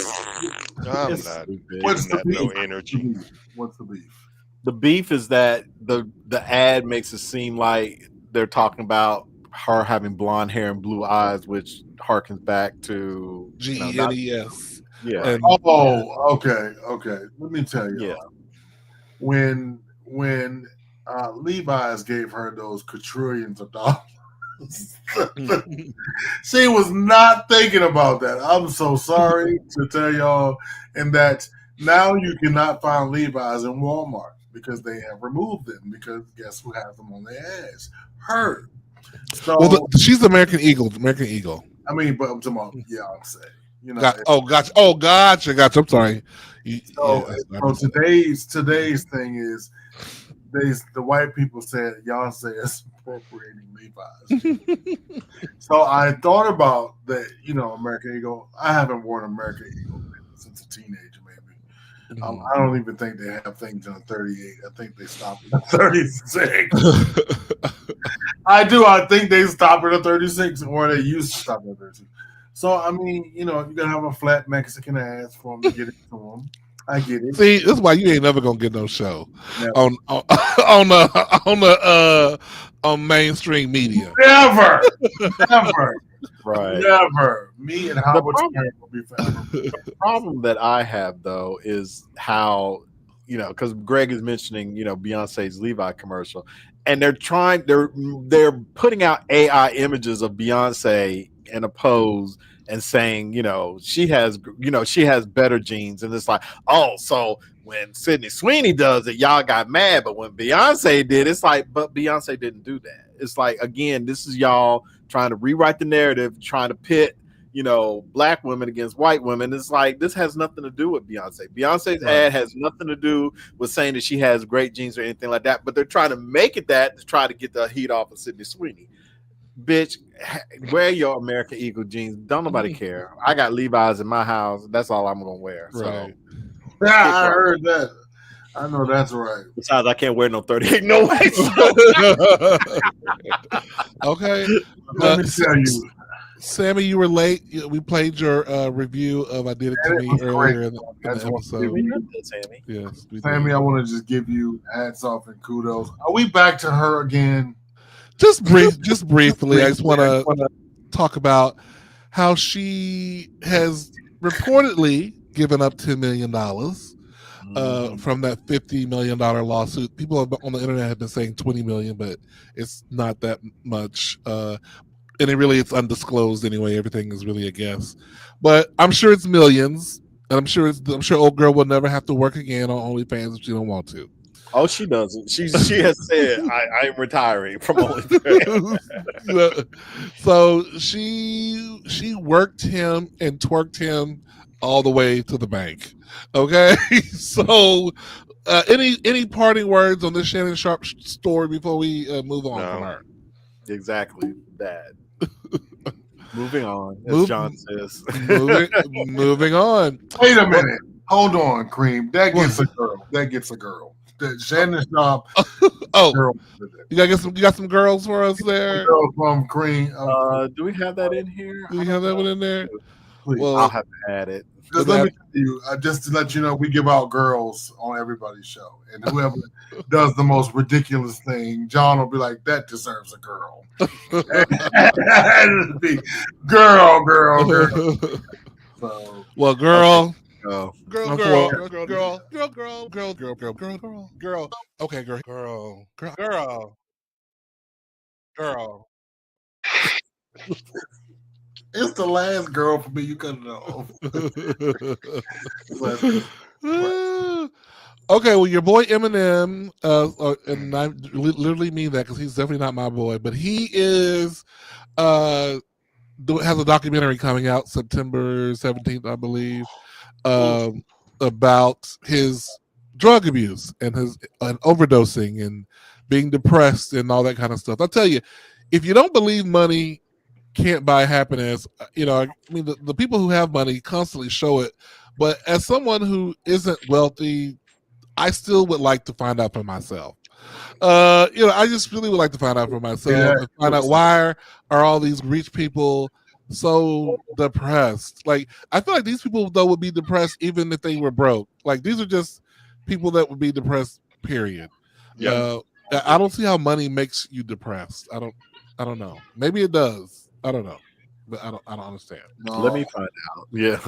I'm not. What's the beef? No energy. What's the beef? The beef is that the ad makes it seem like they're talking about her having blonde hair and blue eyes, which harkens back to GENES. Yeah. And, okay. Let me tell you. Yeah. When Levi's gave her those quadrillions of dollars, she was not thinking about that. I'm so sorry to tell y'all, and that now you cannot find Levi's in Walmart because they have removed them, because guess who has them on their ass? Her. So she's the American Eagle. American Eagle. I mean, but I'm talking about Beyonce. Gotcha. I'm sorry. So today's thing is the white people said Beyonce is appropriating Levi's. So I thought about that. American Eagle. I haven't worn American Eagle since a teenager, maybe. I don't even think they have things on 38. I think they stopped at 36. I do. I think they stopped at 36, or they used to stop at 36. So I mean, you gotta have a flat Mexican ass for them to get it to them. I get it. See, this is why you ain't never gonna get no show Never. on mainstream media. Never, never, Right. never. Me and Howard Stern will be forever. The problem that I have though is how because Greg is mentioning Beyonce's Levi commercial, and they're putting out AI images of Beyonce in a pose and saying she has better genes, and it's like, oh, so when Sydney Sweeney does it, y'all got mad, but when Beyonce did, it's like, but Beyonce didn't do that. It's like, again, this is y'all trying to rewrite the narrative, trying to pit black women against white women. It's like, this has nothing to do with Beyonce. Beyonce's ad has nothing to do with saying that she has great genes or anything like that, but they're trying to make it that to try to get the heat off of Sydney Sweeney. Bitch, wear your American Eagle jeans. Don't nobody care. I got Levi's in my house. That's all I'm gonna wear. Right. So yeah, I heard that. I know that's right. Besides, I can't wear no 38 no way. Okay. Let me tell you, Sammy, you were late. We played your review of "I Did It to Me" earlier in the episode. Sammy. Yes, we Sammy, did. I want to just give you hats off and kudos. Are we back to her again? Just briefly, I just want to talk about how she has reportedly given up $10 million from that $50 million lawsuit. People on the internet have been saying $20 million, but it's not that much. And it's undisclosed anyway. Everything is really a guess, but I'm sure it's millions, and I'm sure old girl will never have to work again on OnlyFans if she don't want to. Oh, she doesn't. She has said, I'm retiring from OnlyFans. So she worked him and twerked him all the way to the bank. Okay, so any parting words on this Shannon Sharp story before we move on from her? Exactly that. Moving on, as John says. Moving on. Wait a minute. Hold on, Cream. That gets a girl. That gets a girl. Shannon Sharp. Girl. You got some girls for us there. Girl from Cream. Do we have that in here? Do we have that one in there? Please. Well, I'll have to add it. Because let me tell you, just to let you know, we give out girls on everybody's show, and whoever does the most ridiculous thing, John will be like, "That deserves a girl." It'll be girl. So, well, girl. Oh. Girl. Okay, girl. It's the last girl for me. You cut it off. Okay, well, your boy Eminem, and I literally mean that because he's definitely not my boy, but he is has a documentary coming out September 17th, I believe, about his drug abuse and his overdosing and being depressed and all that kind of stuff. I'll tell you, if you don't believe money can't buy happiness, I mean, the people who have money constantly show it, but as someone who isn't wealthy, I still would like to find out for myself. I just really would like to find out for myself and find out why are all these rich people so depressed. Like, I feel like these people though would be depressed even if they were broke. Like, these are just people that would be depressed, period. I don't see how money makes you depressed. I don't know. Maybe it does. I don't know, but I don't understand. No. Let me find out. Yeah,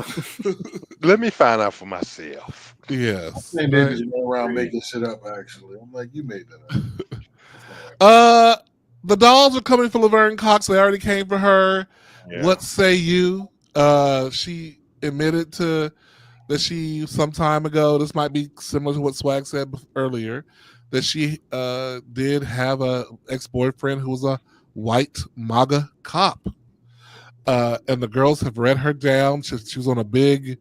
let me find out for myself. Yes, I think they just go around making shit up. Actually, I'm like, you made that up. The dolls are coming for Laverne Cox. They already came for her. Yeah. What say you? She admitted to that she some time ago. This might be similar to what Swag said earlier. That she did have a ex-boyfriend who was a white MAGA cop, and the girls have read her down. She was on a big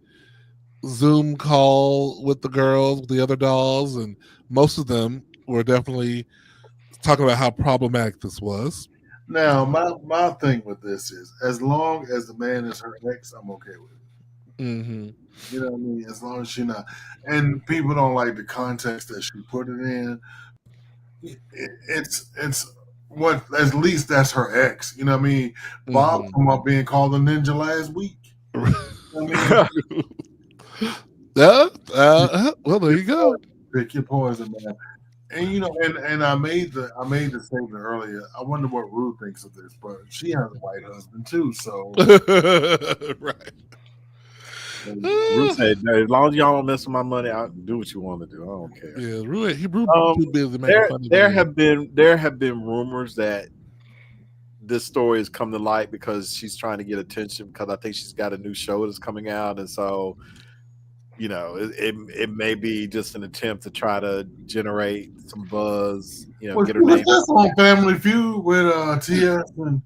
Zoom call with the girls, with the other dolls, and most of them were definitely talking about how problematic this was. Now, my thing with this is, as long as the man is her ex, I'm okay with it. Mm-hmm. You know what I mean? As long as she not, and people don't like the context that she put it in. It's what at least that's her ex. You know what I mean? Bob Mm-hmm. come up being called a ninja last week. You know what Well, there you go. Pick your poison, man. And you know, and I made the statement earlier. I wonder what Ruth thinks of this, but she has a white husband too. So Right. Ruth said, "As long as y'all don't mess with my money, I'll do what you want to do. I don't care." Yeah, Rue, he Rue too busy making There, fun of there me. have been rumors that this story has come to light because she's trying to get attention because I think she's got a new show that's coming out, and so it may be just an attempt to try to generate some buzz, was, get her was name. this on Family Feud with TS and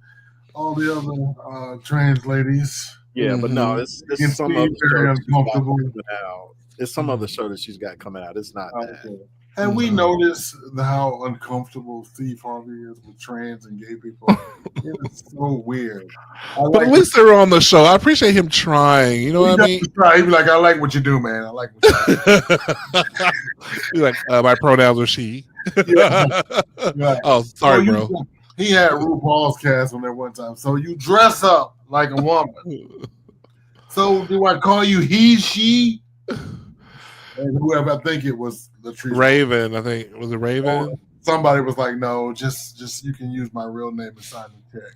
all the other trans ladies? Yeah, but no, it's And some Steve other show very that she's got uncomfortable. coming out. It's some other show that she's got coming out. It's not that. Okay. Have we noticed how uncomfortable Steve Harvey is with trans and gay people? It's so weird. But at least they were on the show. I appreciate him trying. You know what I mean? He'd be like, I like what you do, man. I like what you do. He's like, my pronouns are she. Yeah. Right. Oh, sorry, bro. He had RuPaul's cast on there one time. So you dress up like a woman. So do I call you he, she? And whoever, I think it was the tree. Raven, I think. Was it Raven? Somebody was like, no, just you can use my real name and sign the check.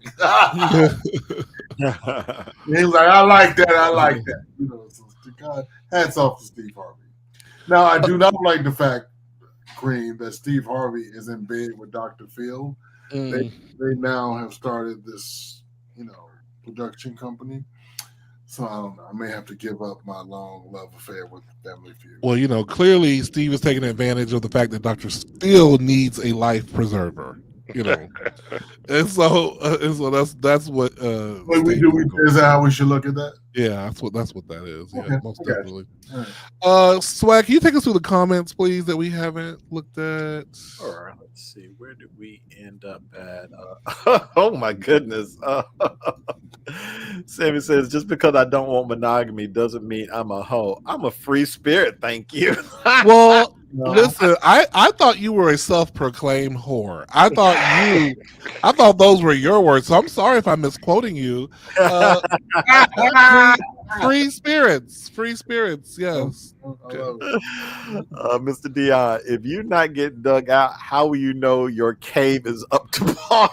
He was like, I like that. So God, hats off to Steve Harvey. Now, I do not like the fact, Cream, that Steve Harvey is in bed with Dr. Phil. They now have started this, production company. So I don't know. I may have to give up my long love affair with Family Feud. Well, clearly Steve is taking advantage of the fact that Dr. Phil needs a life preserver. And so that's what. Is that how we should look at that? Yeah, that's what that is. Yeah, Okay. most definitely. Swag, can you take us through the comments, please, that we haven't looked at? Sure. Let's see. Where did we end up at? Oh my goodness. Sammy says, just because I don't want monogamy doesn't mean I'm a hoe. I'm a free spirit. Thank you. Well, listen, I thought you were a self-proclaimed whore. I thought those were your words. So I'm sorry if I'm misquoting you. Free spirits. Yes. Mr. Dion, if you not get dug out, how will you know your cave is up to par?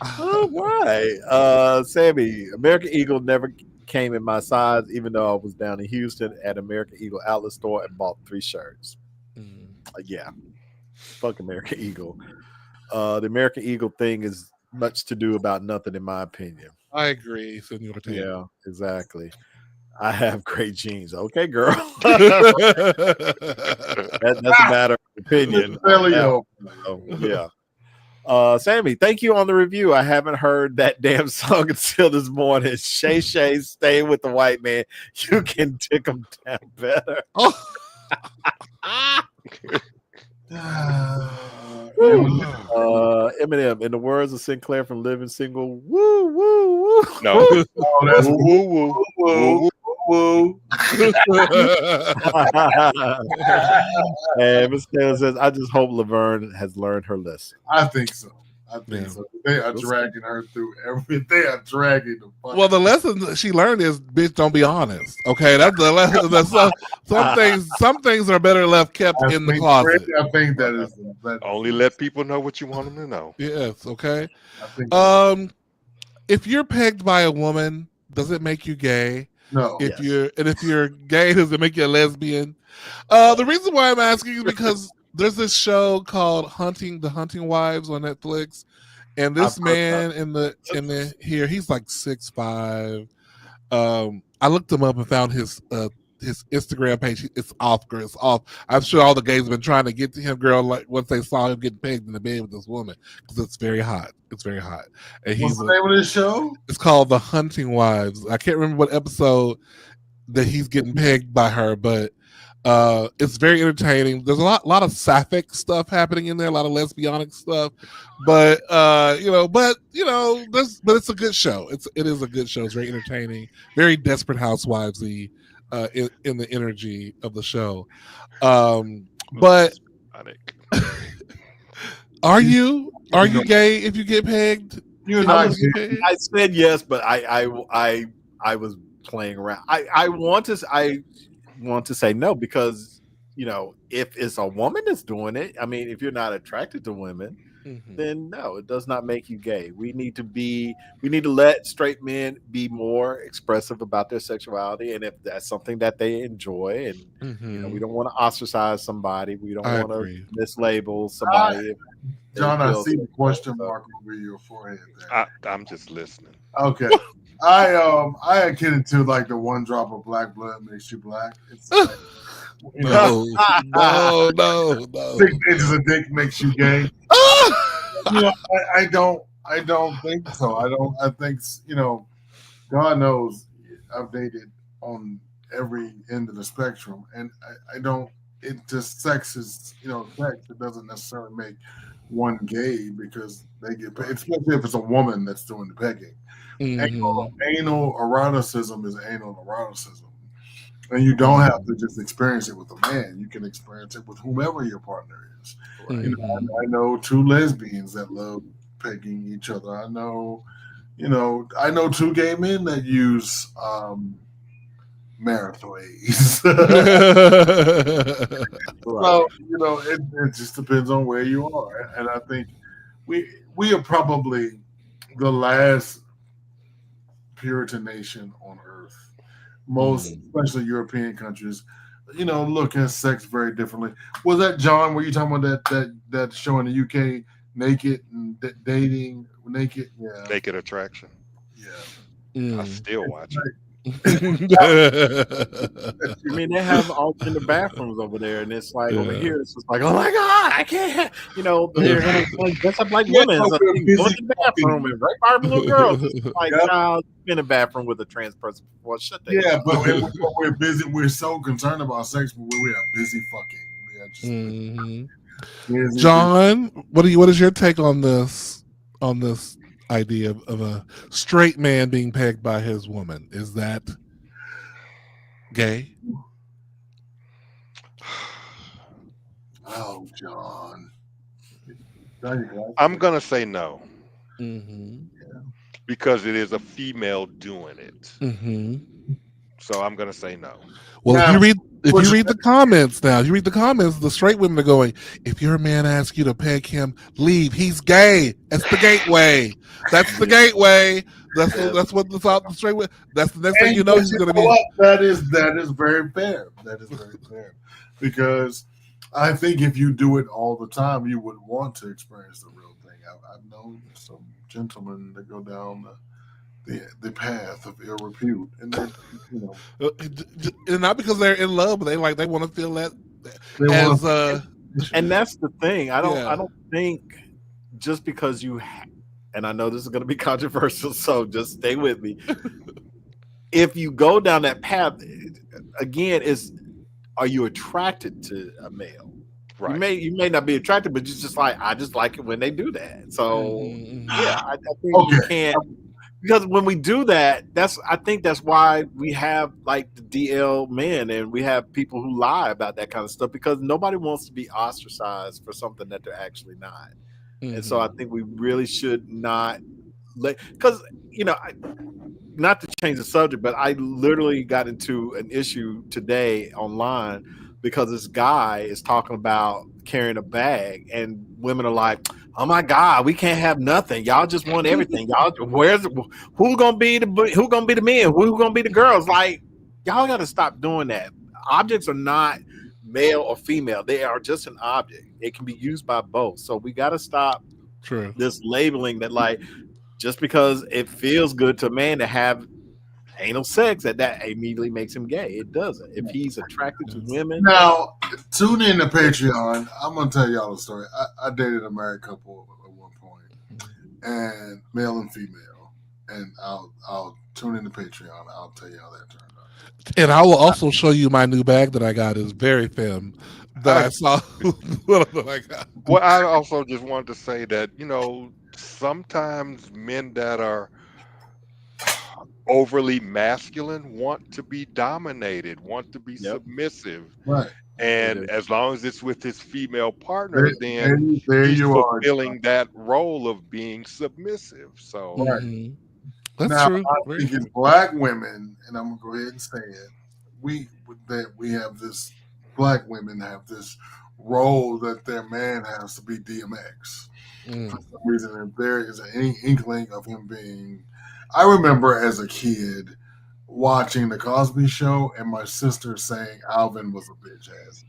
All right. Sammy, American Eagle never came in my size, even though I was down in Houston at American Eagle outlet store and bought 3 shirts. Yeah. Fuck American Eagle. The American Eagle thing is much to do about nothing, in my opinion. I agree, Senor Taylor. Yeah, exactly. I have great genes. Okay, girl. That's a matter of opinion. Yeah. Sammy, thank you on the review. I haven't heard that damn song until this morning. Shay Shay, stay with the white man. You can tick him down better. Eminem, in the words of Sinclair from Living Single, woo, woo, woo. No. That's woo, woo, woo, woo. And Miss Taylor says, I just hope Laverne has learned her lesson. I think so. They are dragging her through everything. They are dragging the fuck. Well, the lesson that she learned is, bitch, don't be honest. Okay, that's the lesson. Some things are better left kept in the closet. I think that is only let people know what you want them to know. Yes. Okay. I think if you're pegged by a woman, does it make you gay? No. If you're gay, does it make you a lesbian? The reason why I'm asking is because there's this show called The Hunting Wives on Netflix, and this man in the here, he's like 6'5". I looked him up and found his Instagram page. It's off, girl. It's off. I'm sure all the gays have been trying to get to him, girl. Like once they saw him getting pegged in the bed with this woman, because it's very hot. It's very hot. And what's the name of this show? It's called The Hunting Wives. I can't remember what episode that he's getting pegged by her, but It's very entertaining. There's a lot of sapphic stuff happening in there, a lot of lesbianic stuff, but but it's a good show. It is a good show. It's very entertaining, very Desperate Housewivesy, in the energy of the show. But Panic. are you You know, gay if you get pegged? you're If I not you was, get gay. pegged? I said yes, but I was playing around. I want to say no because if it's a woman that's doing it, I mean, if you're not attracted to women, Mhm. then no, it does not make you gay. We need to let straight men be more expressive about their sexuality, and if that's something that they enjoy, and we Mhm. don't want to ostracize somebody, we don't I want to agree. mislabel I, somebody if they John, I feel see the certain way. question So mark over your forehead there. I'm just listening. Okay. I akin it to like the one drop of black blood makes you black. It's like No, no. 6 inches of dick makes you gay. I don't think so. I think God knows I've dated on every end of the spectrum, and I don't. It just sex is sex. It doesn't necessarily make one gay because they get paid, especially if it's a woman that's doing the pegging. Hmm. Anal eroticism is anal eroticism, and you don't have to just experience it with a man. You can experience it with whomever your partner is. right. Hmm. I know two lesbians that love pegging each other. I know two gay men that use marathways. Right. So it just depends on where you are, and I think we we are probably the last Puritan nation on earth. Most, especially European countries, look at sex very differently. Was that John? Were you talking about that show in the UK, Naked and Dating Naked? Yeah, Naked Attraction. yeah. I Mm. still watch it. I mean, they have all in the bathrooms over there, and it's like over Yeah. here, it's just like, oh my god, I can't. They're gonna dress up like Yeah, women, but so we're they can go busy in the bathroom fucking. and rape our little girls. It's like, Yep. child, you've been in the bathroom with a trans person before. Shut the Yeah, hell but, up. but we're busy. We're so concerned about sex, but we are busy fucking. We are just Mhm. busy. John, what is your take on this idea of a straight man being pegged by his woman? Is that gay? Oh, John. Now you guys I'm gonna say no Hmm. because it is a female doing it. Hmm. So I'm gonna say no. Well, now, if you which read the comments now, you read the comments, the straight women are going, if your man asks you to peg him, leave. He's gay. That's the gateway. That's the gateway. That's what the straight women. That's the next thing you know, but he's you gonna know be. what? That is very fair. That is very fair because I think if you do it all the time, you would want to experience the real thing. I've known some gentlemen that go down the path of ill repute, and And not because they're in love, but they want to feel that they want as to. And that's the thing. I yeah. don't think just because and I know this is going to be controversial, so just stay with me. If you go down that path, again, are you attracted to a male? Right. You may not be attracted, but you just like I just like it when they do that. So yeah, I think you Okay, can't because when we do that, I think that's why we have like the DL men and we have people who lie about that kind of stuff because nobody wants to be ostracized for something that they're actually not. And so I think we really should not because not to change the subject, but I literally got into an issue today online because this guy is talking about carrying a bag, and women are like, "Oh my God, we can't have nothing. Y'all just want everything. Y'all, who gonna be the men? Who gonna be the girls? Like, y'all got to stop doing that. Objects are not male or female. They are just an object. It can be used by both. So we got to stop True. this labeling that like just because it feels good to a man to have anal sex that immediately makes him gay. It doesn't. If he's attracted to women, now tune in to Patreon. I'm gonna tell y'all a story. I dated a married couple at one point, and male and female, and I'll tune in to Patreon. I'll tell you how that turned out. And I will also show you my new bag that I got is very femme that I saw. That I got. Well, I also just wanted to say that, sometimes men that are overly masculine want to be dominated, want to be Yep. submissive. Right. And as long as it's with his female partner, then There he's you are. fulfilling that role of being submissive. So, Right. Mhm. That's Now, true. I Very think true. as black women, and I'm gonna go ahead and say it, we have this. Black women have this role that their man has to be DMX. For Mm. some reason, if there is any inkling of him being, I remember as a kid watching the Cosby Show and my sister saying Alvin was a bitch ass.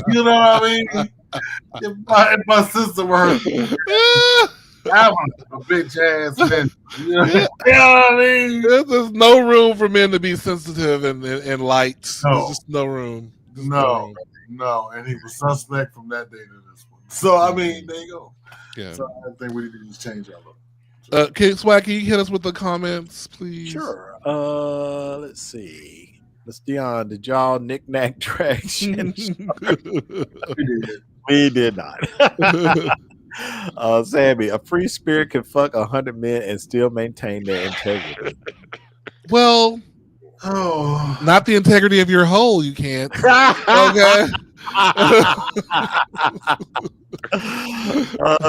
You know what I mean? If my sister were Alvin a bitch ass man. You know what I mean? There's no room for men to be sensitive and light. There's No, just no room. Just no no, room. no. And he was suspect from that day to this one. So I mean, there you go. Yeah. So I think we need to just change our look. Swag, can you hit us with the comments, please? Sure. Let's see. Miss Dion, did y'all knick-knack traction? We did not. Sammy, a free spirit can fuck 100 men and still maintain their integrity. Well, Oh, not the integrity of your hole. You can't. Okay.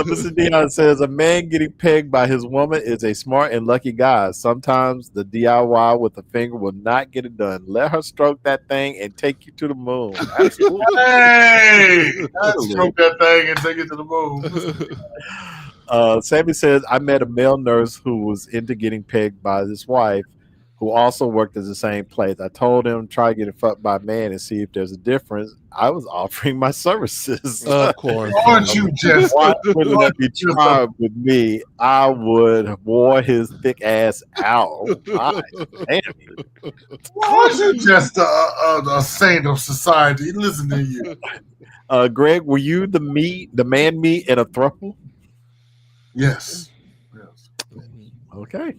Mr. Dion says a man getting pegged by his woman is a smart and lucky guy. Sometimes the DIY with a finger will not get it done. Let her stroke that thing and take you to the moon. Absolutely. hey, let's stroke that thing and take it to the moon. Sammy says I met a male nurse who was into getting pegged by his wife, who also worked at the same place. I told him try getting fucked by a man and see if there's a difference. I was offering my services. Of course. Aren't you just? Why wouldn't let me try with me? I would have wore his thick ass out. Oh, my. Damn. Aren't you just a saint of society? Listen to you. Greg, were you the man meat in a throuple? Yes. Yes. Okay.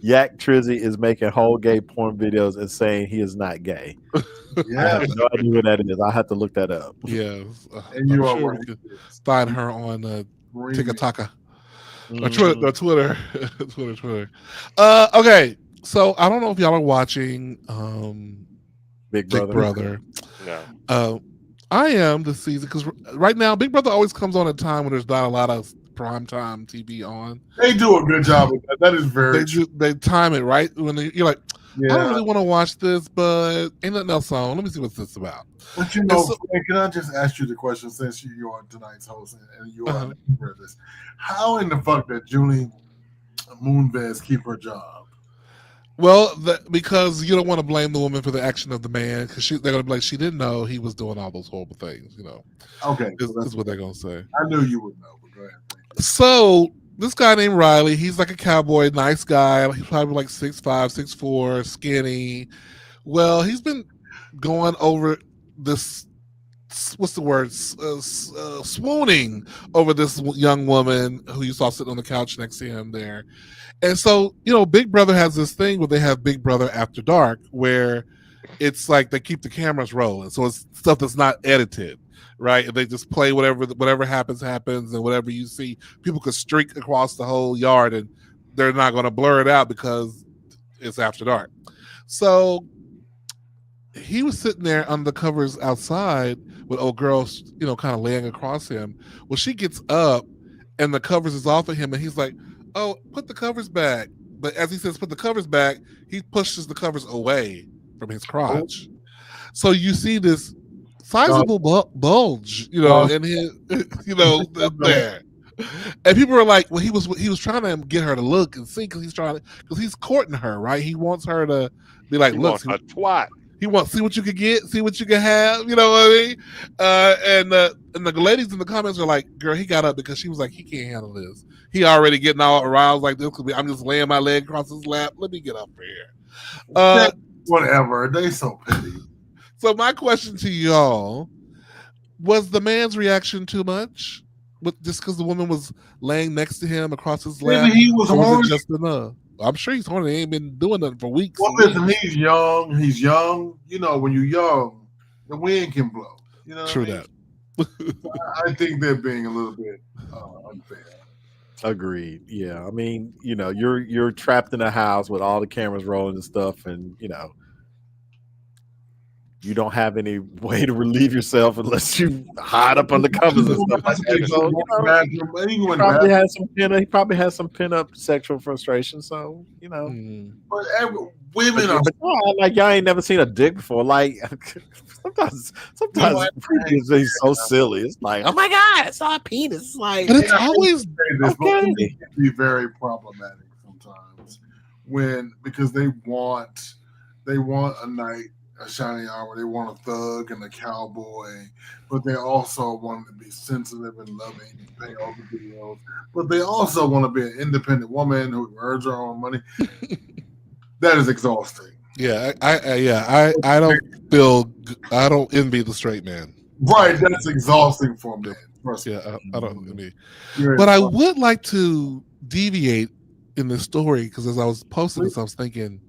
Yak Trizzy is making whole gay porn videos and saying he is not gay. I Yeah. have no idea what that is. I have to look that up. Yes. And you I'm are sure right. we could find her on TikTok. Or Mhm. Twitter. Twitter. Okay. So I don't know if y'all are watching Big Big Brother. no. I am this season because right now Big Brother always comes on at a time when there's not a lot of primetime TV on. They do a good job with that. That is very true. They time it right when you're like, I don't Yeah. really want to watch this, but ain't nothing else on. Let me see what's this about. But you know, Frank, can I just ask you the question since you are tonight's host and you are aware of this? How in the fuck did Julie Moonves keep her job? Well, because you don't want to blame the woman for the action of the man, because they're going to be like, she didn't know he was doing all those horrible things. Okay, is what they're going to say. I knew you would know, but go ahead. So this guy named Riley, he's like a cowboy, nice guy. He's probably like 6'5", 6'4", skinny. Well, he's been going over this. What's the word? Swooning over this young woman who you saw sitting on the couch next to him there. And so, Big Brother has this thing where they have Big Brother After Dark, where it's like they keep the cameras rolling. So it's stuff that's not edited, right? And they just play whatever happens, and whatever you see. People could streak across the whole yard and they're not going to blur it out because it's After Dark. So he was sitting there under the covers outside with old girls, kind of laying across him. Well, she gets up and the covers is off of him and he's like, oh, put the covers back. But as he says, put the covers back, he pushes the covers away from his crotch. So you see this sizable bulge, in his, there. And people are like, well, he was trying to get her to look and see because he's courting her, right? He wants her to be like, He look, wants a twat. he wants see what you could get, see what you can have. You know what I mean? And the ladies in the comments are like, "Girl, he got up because she was like, he can't handle this. He already getting all aroused like this. I'm just laying my leg across his lap. Let me get up here." Whatever. They so petty. So my question to y'all was: the man's reaction too much? But just because the woman was laying next to him across his lap, Maybe he was or was horny. it just enough? I'm sure he's horny. He ain't been doing nothing for weeks. Well, listen, he's young. He's young. You know, when you're young, the wind can blow. You know, True what I mean? that. I think they're being a little bit unfair. Agreed. Yeah. I mean, you're trapped in a house with all the cameras rolling and stuff, and you don't have any way to relieve yourself unless you hide up under covers and stuff like that. So, he probably has some pent up sexual frustration. So, But women are like y'all ain't never seen a dick before. Like sometimes it's so silly. It's like, oh my god, I saw a penis. It's like, but it's always this, okay. It can be very problematic sometimes because they want a night. A shiny hour. They want a thug and a cowboy, but they also want to be sensitive and loving and pay all the bills. But they also want to be an independent woman who earns her own money. That is exhausting. Yeah, I don't envy the straight man. Right, that's exhausting for men. Yeah, I don't envy. But I would like to deviate in this story because as I was posting this, I was thinking,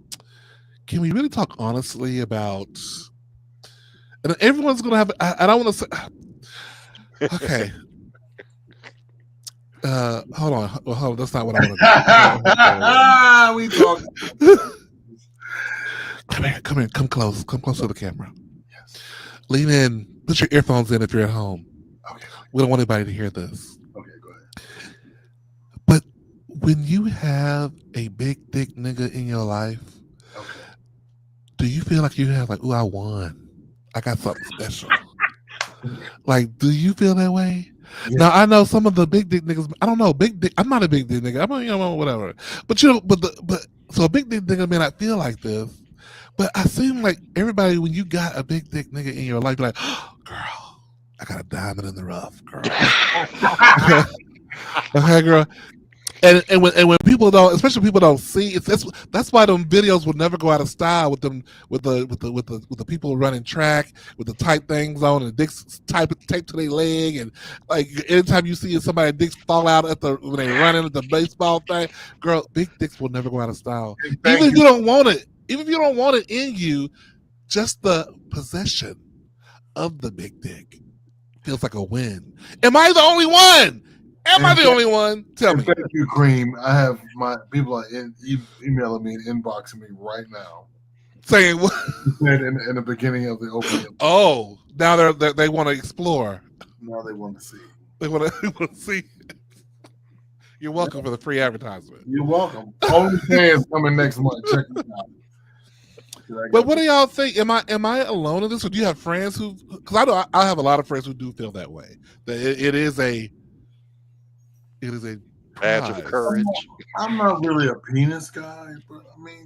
can we really talk honestly about? And everyone's gonna have. I don't want to say. Okay. Hold on. Well, hold on. That's not what I want to do. We talk. Come here. Come close. Come close to the camera. Yes. Lean in. Put your earphones in if you're at home. Okay. We don't want anybody to hear this. Okay, go ahead. But when you have a big dick nigga in your life. Do you feel like you have like, ooh, I won. I got something special. Like, do you feel that way? Yeah. Now I know some of the big dick niggas. I don't know, big dick. I'm not a big dick nigga. I'm whatever. But so a big dick nigga may not feel like this. But I seem like everybody when you got a big dick nigga in your life, you're like, oh, girl, I got a diamond in the rough, girl. Okay, girl. And when people don't, especially people don't see, that's why them videos will never go out of style with the people running track with the tight things on and dicks taped to their leg, and like anytime you see somebody dicks fall out when they running at the baseball thing, girl, big dicks will never go out of style. Even if you don't want it in you, just the possession of the big dick feels like a win. Am I the only one? Am I the only one? Tell me. Thank you, Cream. I have my people are emailing me and inboxing me right now, saying what? In the beginning of the opening. Oh, now they want to explore. Now they want to see. They want to see. You're welcome for the free advertisement. You're welcome. OnlyFans coming next month. Check it out. But what do y'all think? Am I alone in this, or do you have friends who? Because I have a lot of friends who do feel that way. That it is a badge of courage. I'm not really a penis guy, but I mean,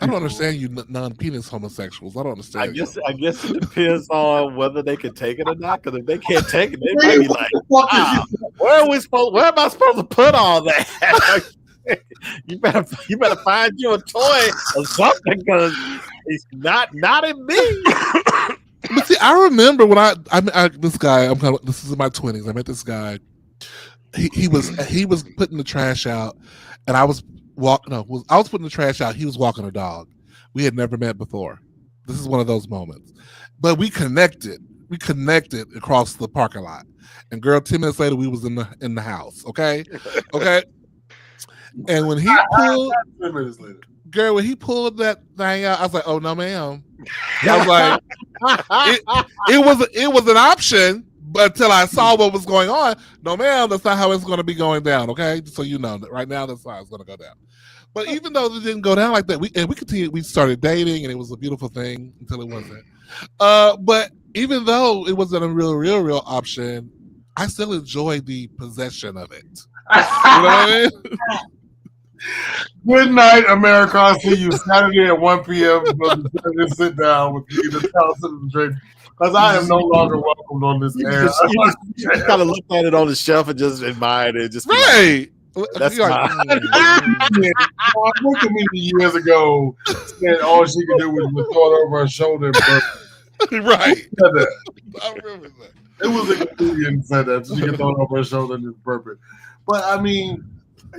I don't understand you non-penis homosexuals. I don't understand. I guess it depends on whether they can take it or not. Because if they can't take it, they might be like, where am I supposed to put all that? you better find you a toy or something because it's not in me. But see, I remember when this guy. This is in my 20s. I met this guy. He was putting the trash out, and I was putting the trash out. He was walking a dog. We had never met before. This is one of those moments, but we connected. We connected across the parking lot, and girl, 10 minutes later, we was in the house. Okay. And when he pulled, 10 minutes later, girl, when he pulled that thing out, I was like, "Oh no, ma'am." I was like, it was an option. But until I saw what was going on, no, ma'am, that's not how it's going to be going down. Okay, so you know that right now that's how it's going to go down. But even though it didn't go down like that, we continued. We started dating, and it was a beautiful thing until it wasn't. But even though it wasn't a real option, I still enjoyed the possession of it. You know what I mean? Good night, America. I'll see you Saturday at 1 p.m. Sit down with me, the house and the drink. Because I am no longer welcomed on this air. You just kind of looked at it on the shelf and just admired it. Just right. That's like, looked at me years ago, said all she could do was throw it over her shoulder. Right. Said that. I remember that. It was a comedian who said that. So she could throw it over her shoulder and just burp it. But I mean,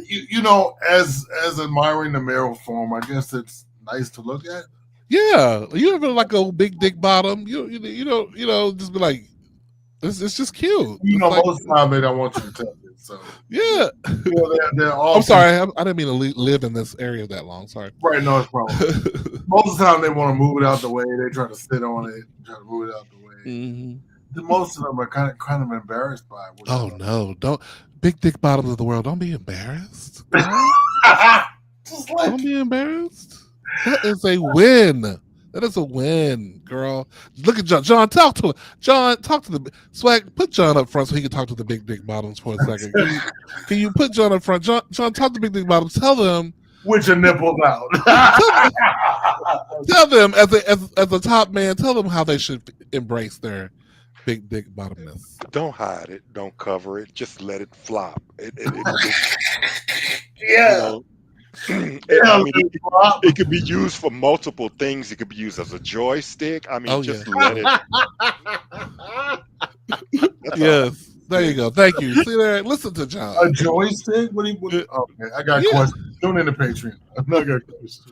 you know, as admiring the male form, I guess it's nice to look at. Yeah, you ever like a big dick bottom? You know, just be like, it's just cute. You It's know, like, most of the time they don't want you to touch it. So yeah. you know, they're all I'm sorry, I didn't mean to live in this area that long. Sorry. right. No, it's probably most of the time they want to move it out the way. They try to sit on it, try to move it out the way. Mm-hmm. Most of them are kind of embarrassed by it. Oh no! Don't big dick bottoms of the world. Don't be embarrassed. Just like Don't be embarrassed. That is a win. That is a win, girl. Look at John. John, talk to him. John, talk to the swag. Put John up front so he can talk to the big dick bottoms for a second. Can you put John up front? John, talk to big dick bottoms. Tell them. with your nipples out. Tell them as a top man. Tell them how they should embrace their big dick bottomness. Don't hide it. Don't cover it. Just let it flop. Yeah. It could be used for multiple things. It could be used as a joystick. I mean, let it. Yes. There you go. Thank you. See there. Listen to John. A joystick? Okay, I got questions. Tune in to Patreon. I'm not got questions.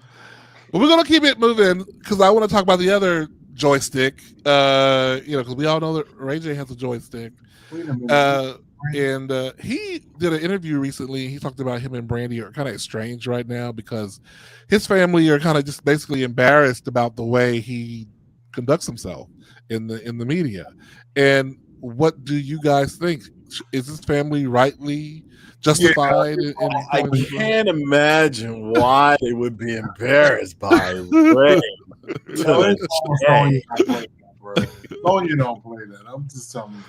Well, we're gonna keep it moving because I want to talk about the other joystick. Because we all know that Ray J has a joystick. Wait a minute. And he did an interview recently. He talked about him and Brandy are kind of estranged right now because his family are kind of just basically embarrassed about the way he conducts himself in the media. And what do you guys think? Is his family rightly justified? I can't imagine why they would be embarrassed by Ray. No, you don't play that. I'm just telling you.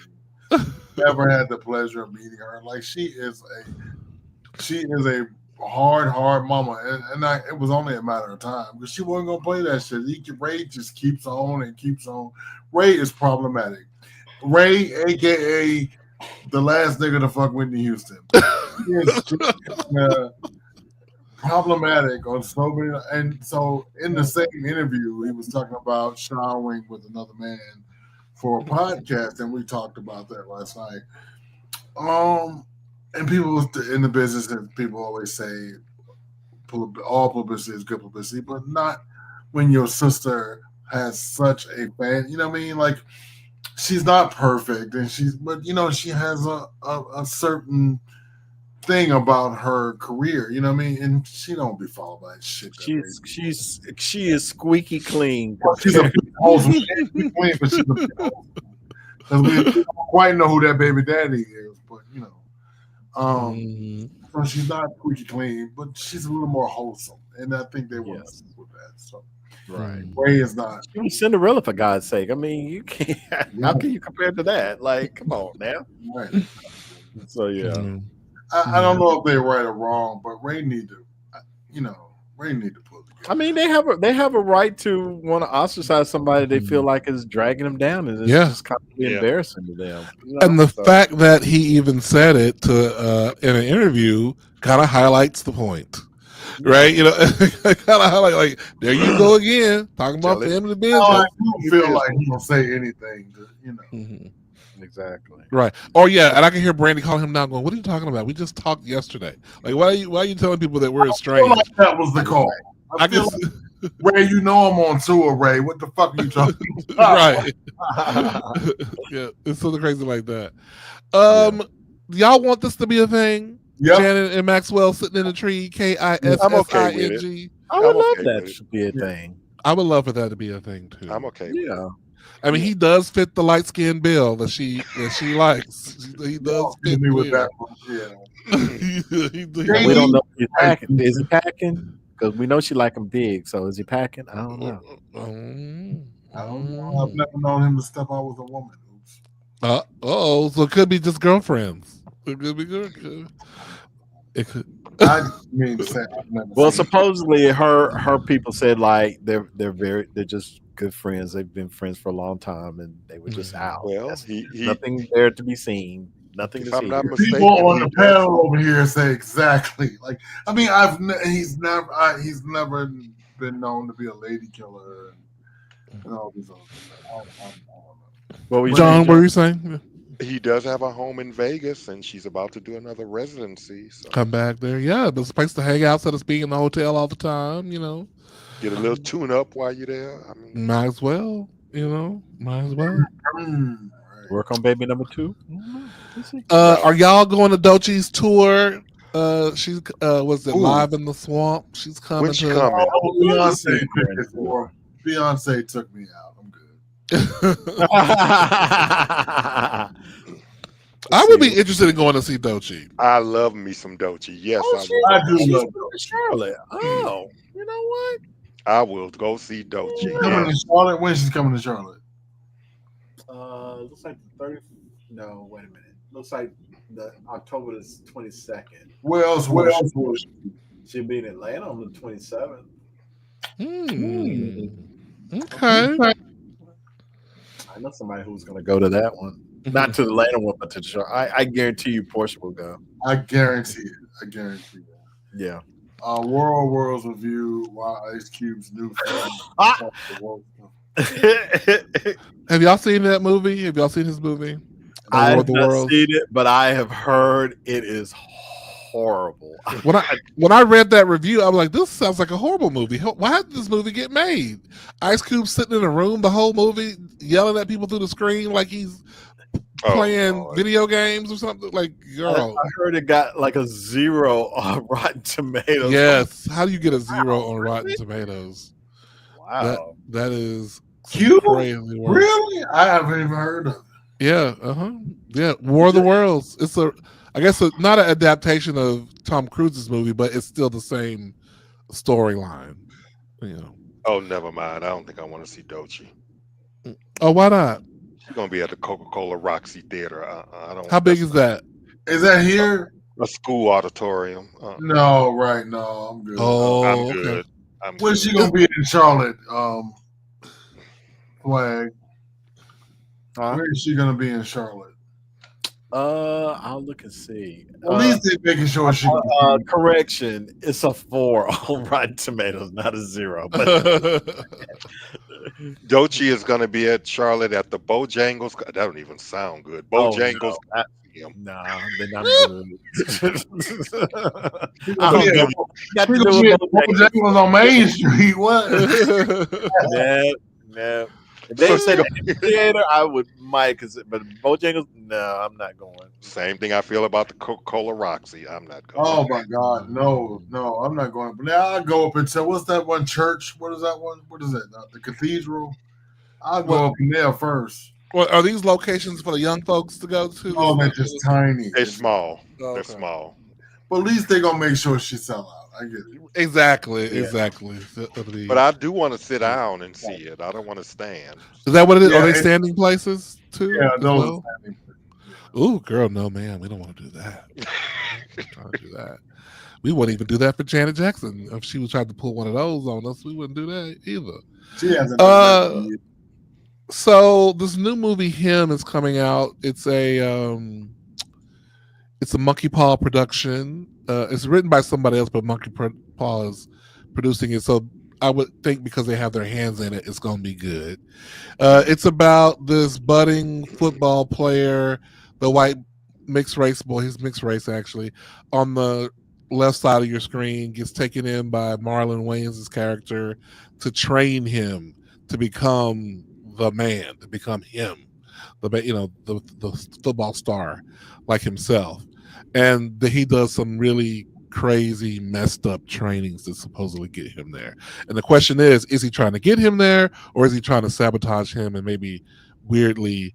Never had the pleasure of meeting her. Like she is a hard mama, and it was only a matter of time because she wasn't gonna play that shit. Ray just keeps on and keeps on. Ray is problematic. Ray, aka the last nigga to fuck Whitney Houston, is problematic on so many. And so in the same interview, he was talking about showering with another man for a podcast, and we talked about that last night. And people in the business, and people always say all publicity is good publicity, but not when your sister has such a fan. You know what I mean? Like she's not perfect, but you know she has a certain thing about her career. You know what I mean? And she don't be followed by shit. She is squeaky clean. Well, she's a wholesome. She's clean, but she's a bit wholesome. Because we don't quite know who that baby daddy is, but you know, so she's not squeaky clean, but she's a little more wholesome, and I think they want to stick with that. So, right, Ray is not. She was Cinderella for God's sake. I mean, you can't. How can you compare to that? Like, come on now. Right. So yeah, I don't know if they're right or wrong, but Ray need to, Ray need to pull it together. I mean, they have a right to want to ostracise somebody they feel like is dragging them down, and it's just constantly embarrassing to them. You know? And the fact that he even said it to in an interview kind of highlights the point, right? You know, kind of highlight like there you go again talking about family business. I don't feel like he will say anything, Exactly. Right. Oh yeah, and I can hear Brandy calling him now, going, "What are you talking about? We just talked yesterday. Like, why are you telling people that we're estranged?" I feel like that was the call. I feel like, Ray, you know I'm on tour, Ray. What the fuck are you talking about? Right. Yeah, it's something crazy like that. Y'all want this to be a thing? Yep. Janet and Maxwell sitting in a tree. KISSING. I'm okay with it. I would love that to be a thing. I would love for that to be a thing too. I'm okay. Yeah. I mean, he does fit the light skinned bill that she likes. He does fit me with that one. We don't know if he's packing. Is he packing? Because we know she like him big. So is he packing? I don't know. I don't know. I've never known him to step out with a woman. So it could be just girlfriends. It could be good. It could. I mean to say I've never. Well, supposedly her people said like they're just good friends. They've been friends for a long time, and they were just out. Well, nothing there to be seen. Nothing to see. People on the panel over here say exactly like. I mean, he's never been known to be a lady killer. and all these other things. I don't know. What were you John, saying, what were John? you saying? He does have a home in Vegas, and she's about to do another residency. So Come back there. Yeah, there's a place to hang out instead of being in the hotel all the time, you know. get a little tune up while you're there. I mean, Might as well, you know. Might as well. Right. Work on baby number two. I don't know. We'll see. no. Are y'all going to Dochi's tour? She's was it Ooh. live in the swamp? She's coming When she to coming? Oh, Beyonce took it for. Beyonce took me out. I'm good. I would be interested in going to see Dochi. I love me some Dochi. Yes, Oh, I she's, will. I do she's love from Charlotte. Oh, you know what? I will go see Dochi. coming And to Charlotte. When she's coming to Charlotte? Looks like the 30th. No, wait a minute. Looks like the October is 22nd. Where else? Where Where else else? would she'll be in Atlanta on the 27th. Okay. I know somebody who's going to go to that one. Not to the Atlanta one, but to the show. I guarantee you, Portia will go. I guarantee it. I guarantee that. Yeah. World's review. Why Ice Cube's new film. Ah! Have y'all seen that movie? Have y'all seen his movie? I War have of the not Worlds? seen it, but I have heard it is horrible. When I read that review, I was like, "This sounds like a horrible movie. Why did this movie get made?" Ice Cube sitting in a room the whole movie, yelling at people through the screen like he's playing Lord. video games or something. Like, girl, I heard it got like a 0 on Rotten Tomatoes. yes. How do you get a 0 on Rotten Tomatoes? Wow. That is Cube? crazy work. Really? I haven't even heard of it. Yeah, yeah. War of the Worlds. It's I guess not an adaptation of Tom Cruise's movie, but it's still the same storyline. You know. Oh, never mind. I don't think I want to see Dochi. Oh, why not? She's gonna be at the Coca-Cola Roxy Theater. I don't. How big is that? Is that here? A school auditorium. No, right. No, I'm good. Oh, I'm okay. good. I'm When's good. she gonna be in Charlotte? Flag. Huh? Where is she gonna be in Charlotte? I'll look and see. At least they're making sure she. Correction, it's a 4 on Rotten Tomatoes, not a 0. But Dochi is gonna be at Charlotte at the Bojangles. That don't even sound good. Bojangles. nah, then I'm good. I Yeah, don't got to we do gonna with be at Bojangles on Main Street. What? No. If they say the theater, I might, but Bojangles, no, I'm not going. Same thing I feel about the Coca-Cola Roxy. I'm not going. Oh my God, no, I'm not going. But now I go up until what's that one church? What is that one? What is that? The cathedral. I'll go up in there first. Well, are these locations for the young folks to go to? Oh, they're just tiny. They're small. Oh, They're okay. small. But at least they're gonna make sure she sell out. I get it. Exactly. But I do want to sit down and see it. I don't want to stand. Is that what it is? Yeah, Are they standing places too? Yeah, as those. well? Ooh, girl, no, man, we don't want to do that. We don't wanna do that. We wouldn't even do that for Janet Jackson. If she was trying to pull one of those on us, we wouldn't do that either. She hasn't done that. So this new movie, Him, is coming out. It's a Monkey Paw production. It's written by somebody else, but Monkey Paw is producing it. So I would think because they have their hands in it, it's going to be good. It's about this budding football player, the white mixed race boy. He's mixed race actually. On the left side of your screen, gets taken in by Marlon Wayans' character to train him to become the man, to become him, the football star like himself. And he does some really crazy, messed up trainings to supposedly get him there. And the question is he trying to get him there, or is he trying to sabotage him and maybe weirdly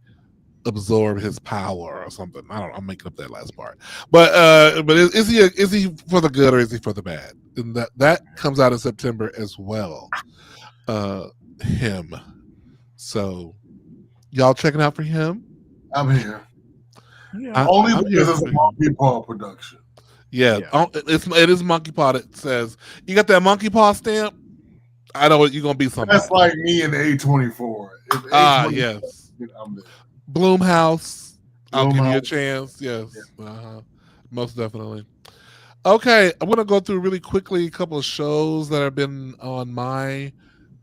absorb his power or something? I don't know. I'm making up that last part. But is he for the good or is he for the bad? And that comes out in September as well. Him. So y'all checking out for Him? I'm here. Yeah. Only I'm because here it's for a him. Monkey Paw production. Yeah. It is Monkey Paw that says you got that Monkey Paw stamp. I know you're gonna be somebody. That's like me and A24. If A24 Yes. I'm there. Bloomhouse. I'll give you a Blumhouse. chance. Yes. Most definitely. Okay, I'm gonna go through really quickly a couple of shows that have been on my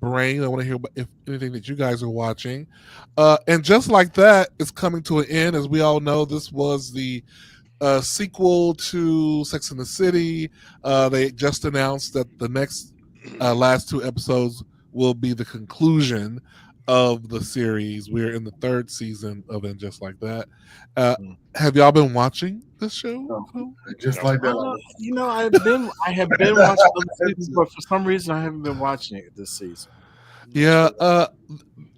brain. I want to hear if anything that you guys are watching. And just like that, it's coming to an end. As we all know, this was the sequel to Sex and the City. They just announced that the next last two episodes will be the conclusion of the series. We're in the third season of And Just Like That. Have y'all been watching this show? No. Just like that. I have been watching other seasons, but for some reason I haven't been watching it this season. Yeah,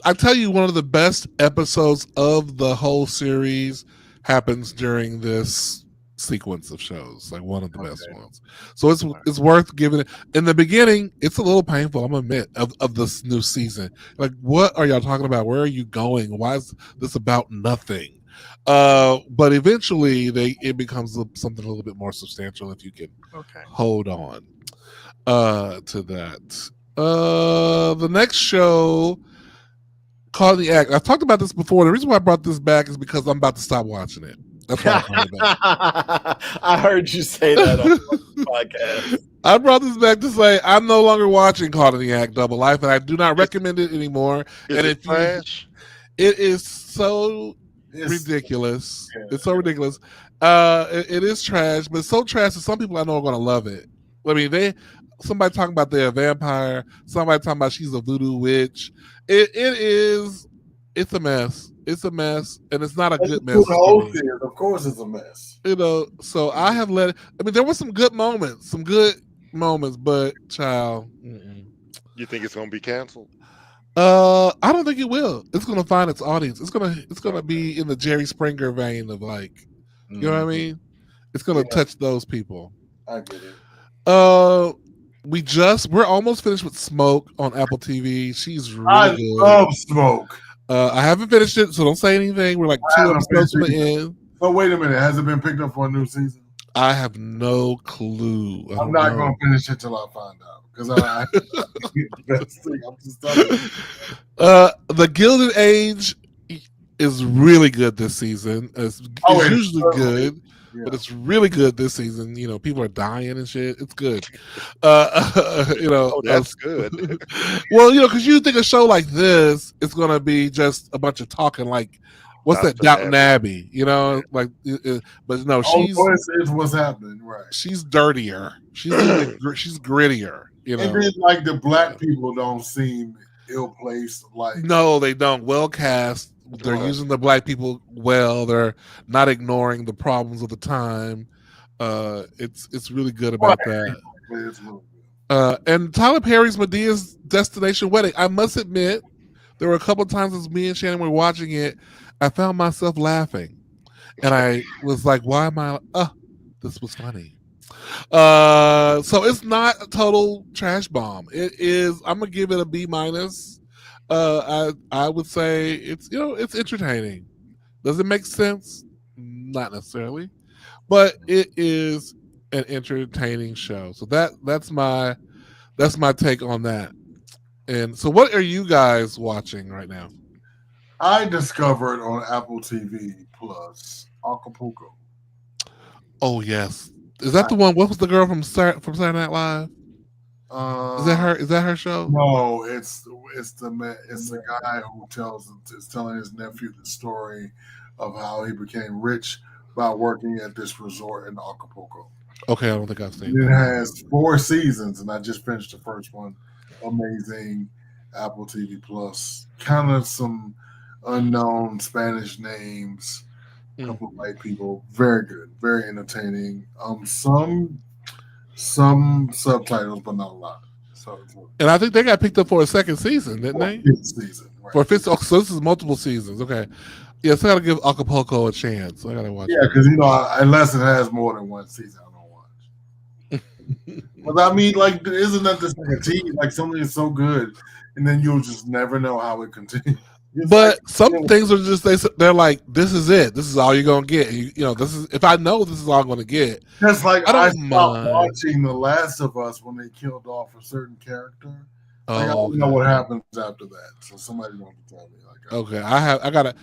I tell you, one of the best episodes of the whole series happens during this sequence of shows, like one of the best ones. So it's worth giving it. In the beginning, it's a little painful, I'm gonna admit, of this new season. Like, what are y'all talking about? Where are you going? Why is this about nothing? But eventually it becomes something a little bit more substantial if you can hold on to that. The next show, Call the Act. I've talked about this before. The reason why I brought this back is because I'm about to stop watching it. That's why I brought it back. I heard you say that on the podcast. I brought this back to say I'm no longer watching Call of the Act Double Life, and I do not recommend it anymore. Is and it trash? It is so ridiculous. Yeah. It's so ridiculous. It is trash, but it's so trash that some people I know are going to love it. I mean, somebody talking about they're a vampire. Somebody talking about she's a voodoo witch. It's a mess. It's a mess, and it's not a good mess. The whole thing, of course, it's a mess. So I have let it. I mean, there were some good moments, but child. You think it's gonna be canceled? I don't think it will. It's gonna find its audience. It's gonna be in the Jerry Springer vein of like, you know what I mean? It's gonna touch those people. I get it. We're almost finished with Smoke on Apple TV. She's really good. I love Smoke. I haven't finished it, so don't say anything. We're like 2 episodes from the end. Oh, wait a minute. Has it been picked up for a new season? I have no clue. I'm not going to finish it till I find out. Because I I'm just telling you. The Gilded Age is really good this season. It's usually good. Yeah. But it's really good this season. You know, people are dying and shit. It's good. That's good. Well, because you think a show like this is going to be just a bunch of talking like, what's that, Downton Abbey? Like, but no, she's what's happening, right? She's dirtier. She's grittier. And then, like, the black people don't seem ill-placed. Like, no, they don't. Well cast. They're using the black people well. They're not ignoring the problems of the time. It's really good about that. And Tyler Perry's Medea's Destination Wedding. I must admit, there were a couple of times as me and Shannon were watching it, I found myself laughing, and I was like, "Why am I? This was funny." So it's not a total trash bomb. It is. I'm gonna give it a B-. I would say it's entertaining. Does it make sense? Not necessarily, but it is an entertaining show. So that's my take on that. And so, what are you guys watching right now? I discovered on Apple TV Plus Acapulco. Oh yes, is that the one? What was the girl from Saturday Night Live? Is that her show? No, it's the guy who is telling his nephew the story of how he became rich by working at this resort in Acapulco. Okay, I don't think I've seen it. It has 4 seasons, and I just finished the first one. Amazing. Apple TV Plus. Kind of some unknown Spanish names. A couple of white people. Very good. Very entertaining. Some subtitles, but not a lot. And I think they got picked up for a second season, didn't they? 5th season. Right. For 5th. Oh, so this is multiple seasons. Okay. Yeah, so I got to give Acapulco a chance. I got to watch. Yeah, because unless it has more than 1 season, I don't watch. But I mean, like, isn't that just like a TV? Like, something is so good, and then you'll just never know how it continues. But some things are just they're like, this is it. This is all you're gonna get. This is, if I know this is all I'm gonna get. That's like I stopped watching The Last of Us when they killed off a certain character. Like, I don't know what happens after that. So somebody wants to tell me. Like, okay, I gotta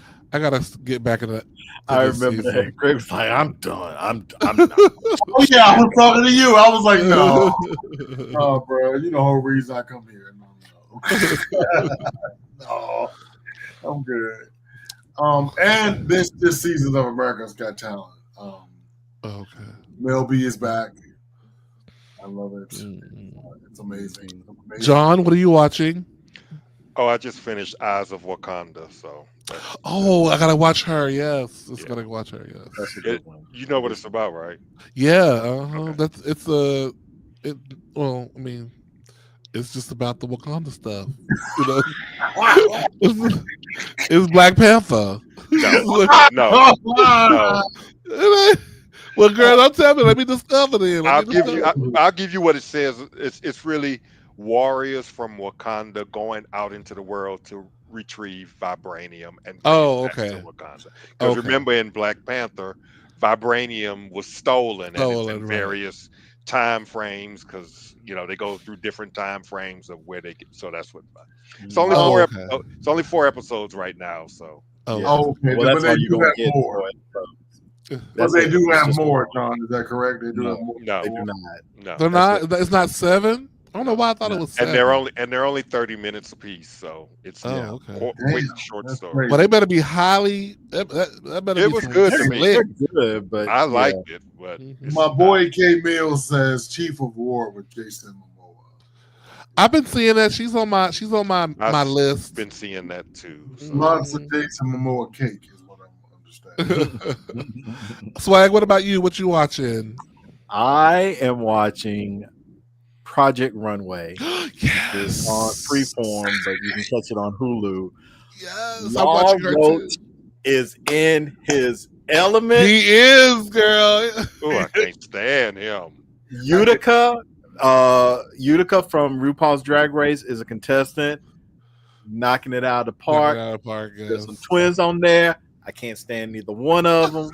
get back in that. I remember that. Greg was like, I'm done. I'm done. Oh yeah, I was talking to you. I was like, no, bro. You know the whole reason I come here. No. No, I'm good. And this season of America's Got Talent. Okay. Mel B is back. I love it. Mm. It's amazing. John, what are you watching? Oh, I just finished Eyes of Wakanda, so Oh, I gotta watch her. Yes, Yeah. gotta watch her. Yes. That's a good one. you know what it's about, right? Yeah. Okay. That's Well, I mean, it's just about the Wakanda stuff. You know, it's Black Panther. No, no. Well, girl, don't tell me. Let me discover it. I'll give you what it says. It's really warriors from Wakanda going out into the world to retrieve vibranium and bring it back to Wakanda. Because remember, in Black Panther, vibranium was stolen, and it's in various time frames because they go through different time frames of where they get. So that's what. It's only It's only 4 episodes right now. So. Okay. Well, that's how you're gonna get more. But they do have more, John. Is that correct? They do have more. No, they do not. No, they're not. It's not 7. I don't know why I thought it was 7. And they're only 30 minutes apiece, so it's quick, short story. But they better be highly. That better It be was good to me. They're good, but I liked it. But my boy K Mills says Chief of War with Jason Momoa. I've been seeing that she's on my my list. Been seeing that too. So. Lots of Jason Momoa cake is what I'm understanding. Swag, what about you? What you watching? I am watching Project Runway. Yes. It's on Freeform, but you can catch it on Hulu. Yes, I'm watching her too. Is in his element. He is, girl. Oh, I can't stand him. Utica from RuPaul's Drag Race is a contestant, knocking it out of the park. There's some twins on there. I can't stand neither one of them.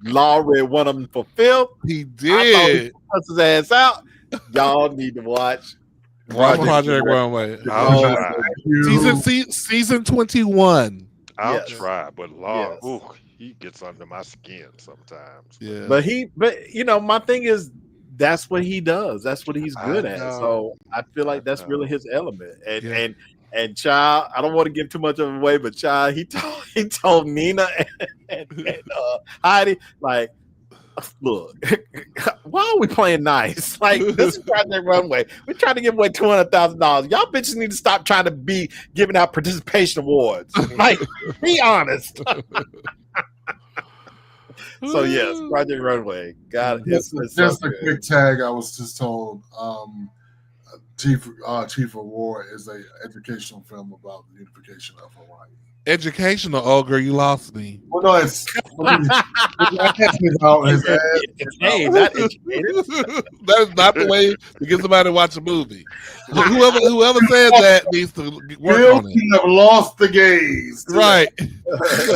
Law read one of them for filth. He did. He cussed his ass out. Y'all need to watch Project Runway. Season 21. I'll try, but Law, he gets under my skin sometimes. Yeah, but my thing is that's what he does. That's what he's good at. So I feel like that's really his element. And Child, I don't want to give too much of it away, but Child, he told Nina and Heidi, like, look, why are we playing nice? Like, this is Project Runway. We're trying to give away $200,000. Y'all bitches need to stop trying to be giving out participation awards. Like, be honest. So yes, Project Runway. God, it's just so a quick tag. I was just told. Chief of War is a educational film about the unification of Hawaii. Educational? Oh, girl, you lost me. Well, no, it's not educated. That is not the way to get somebody to watch a movie. Whoever said that needs to work on it. Have lost the gaze. Right.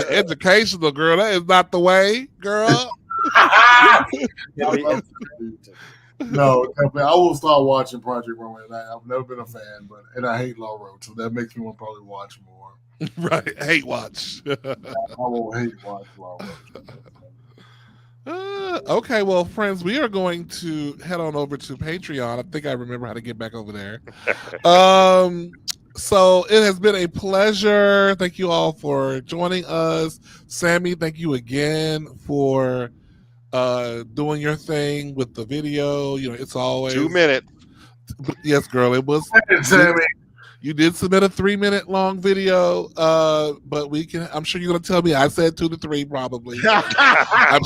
Educational, girl. That is not the way, girl. No, I will start watching Project Runway. I've never been a fan, and I hate Law Road, so that makes me want to probably watch more. Right, hate watch. I will hate watch Law Road. Okay, well, friends, we are going to head on over to Patreon. I think I remember how to get back over there. So it has been a pleasure. Thank you all for joining us. Sammy, thank you again for doing your thing with the video. It's always 2 minutes. Yes, girl, it was. Sammy. You did submit a 3-minute long video, but I'm sure you're gonna tell me I said 2 to 3 probably. I'm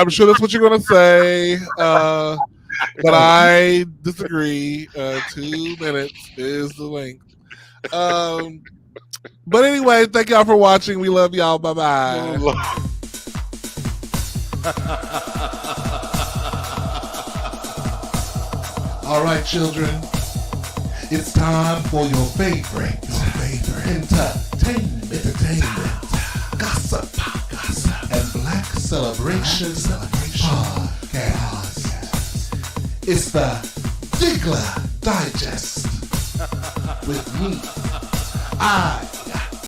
sure that's what you're gonna say. But I disagree. 2 minutes is the length. But anyway, thank y'all for watching. We love y'all. Bye bye. All right, children. It's time for your favorite entertainment, gossip, and Black Celebration podcast. It's the Diggler Digest with me. I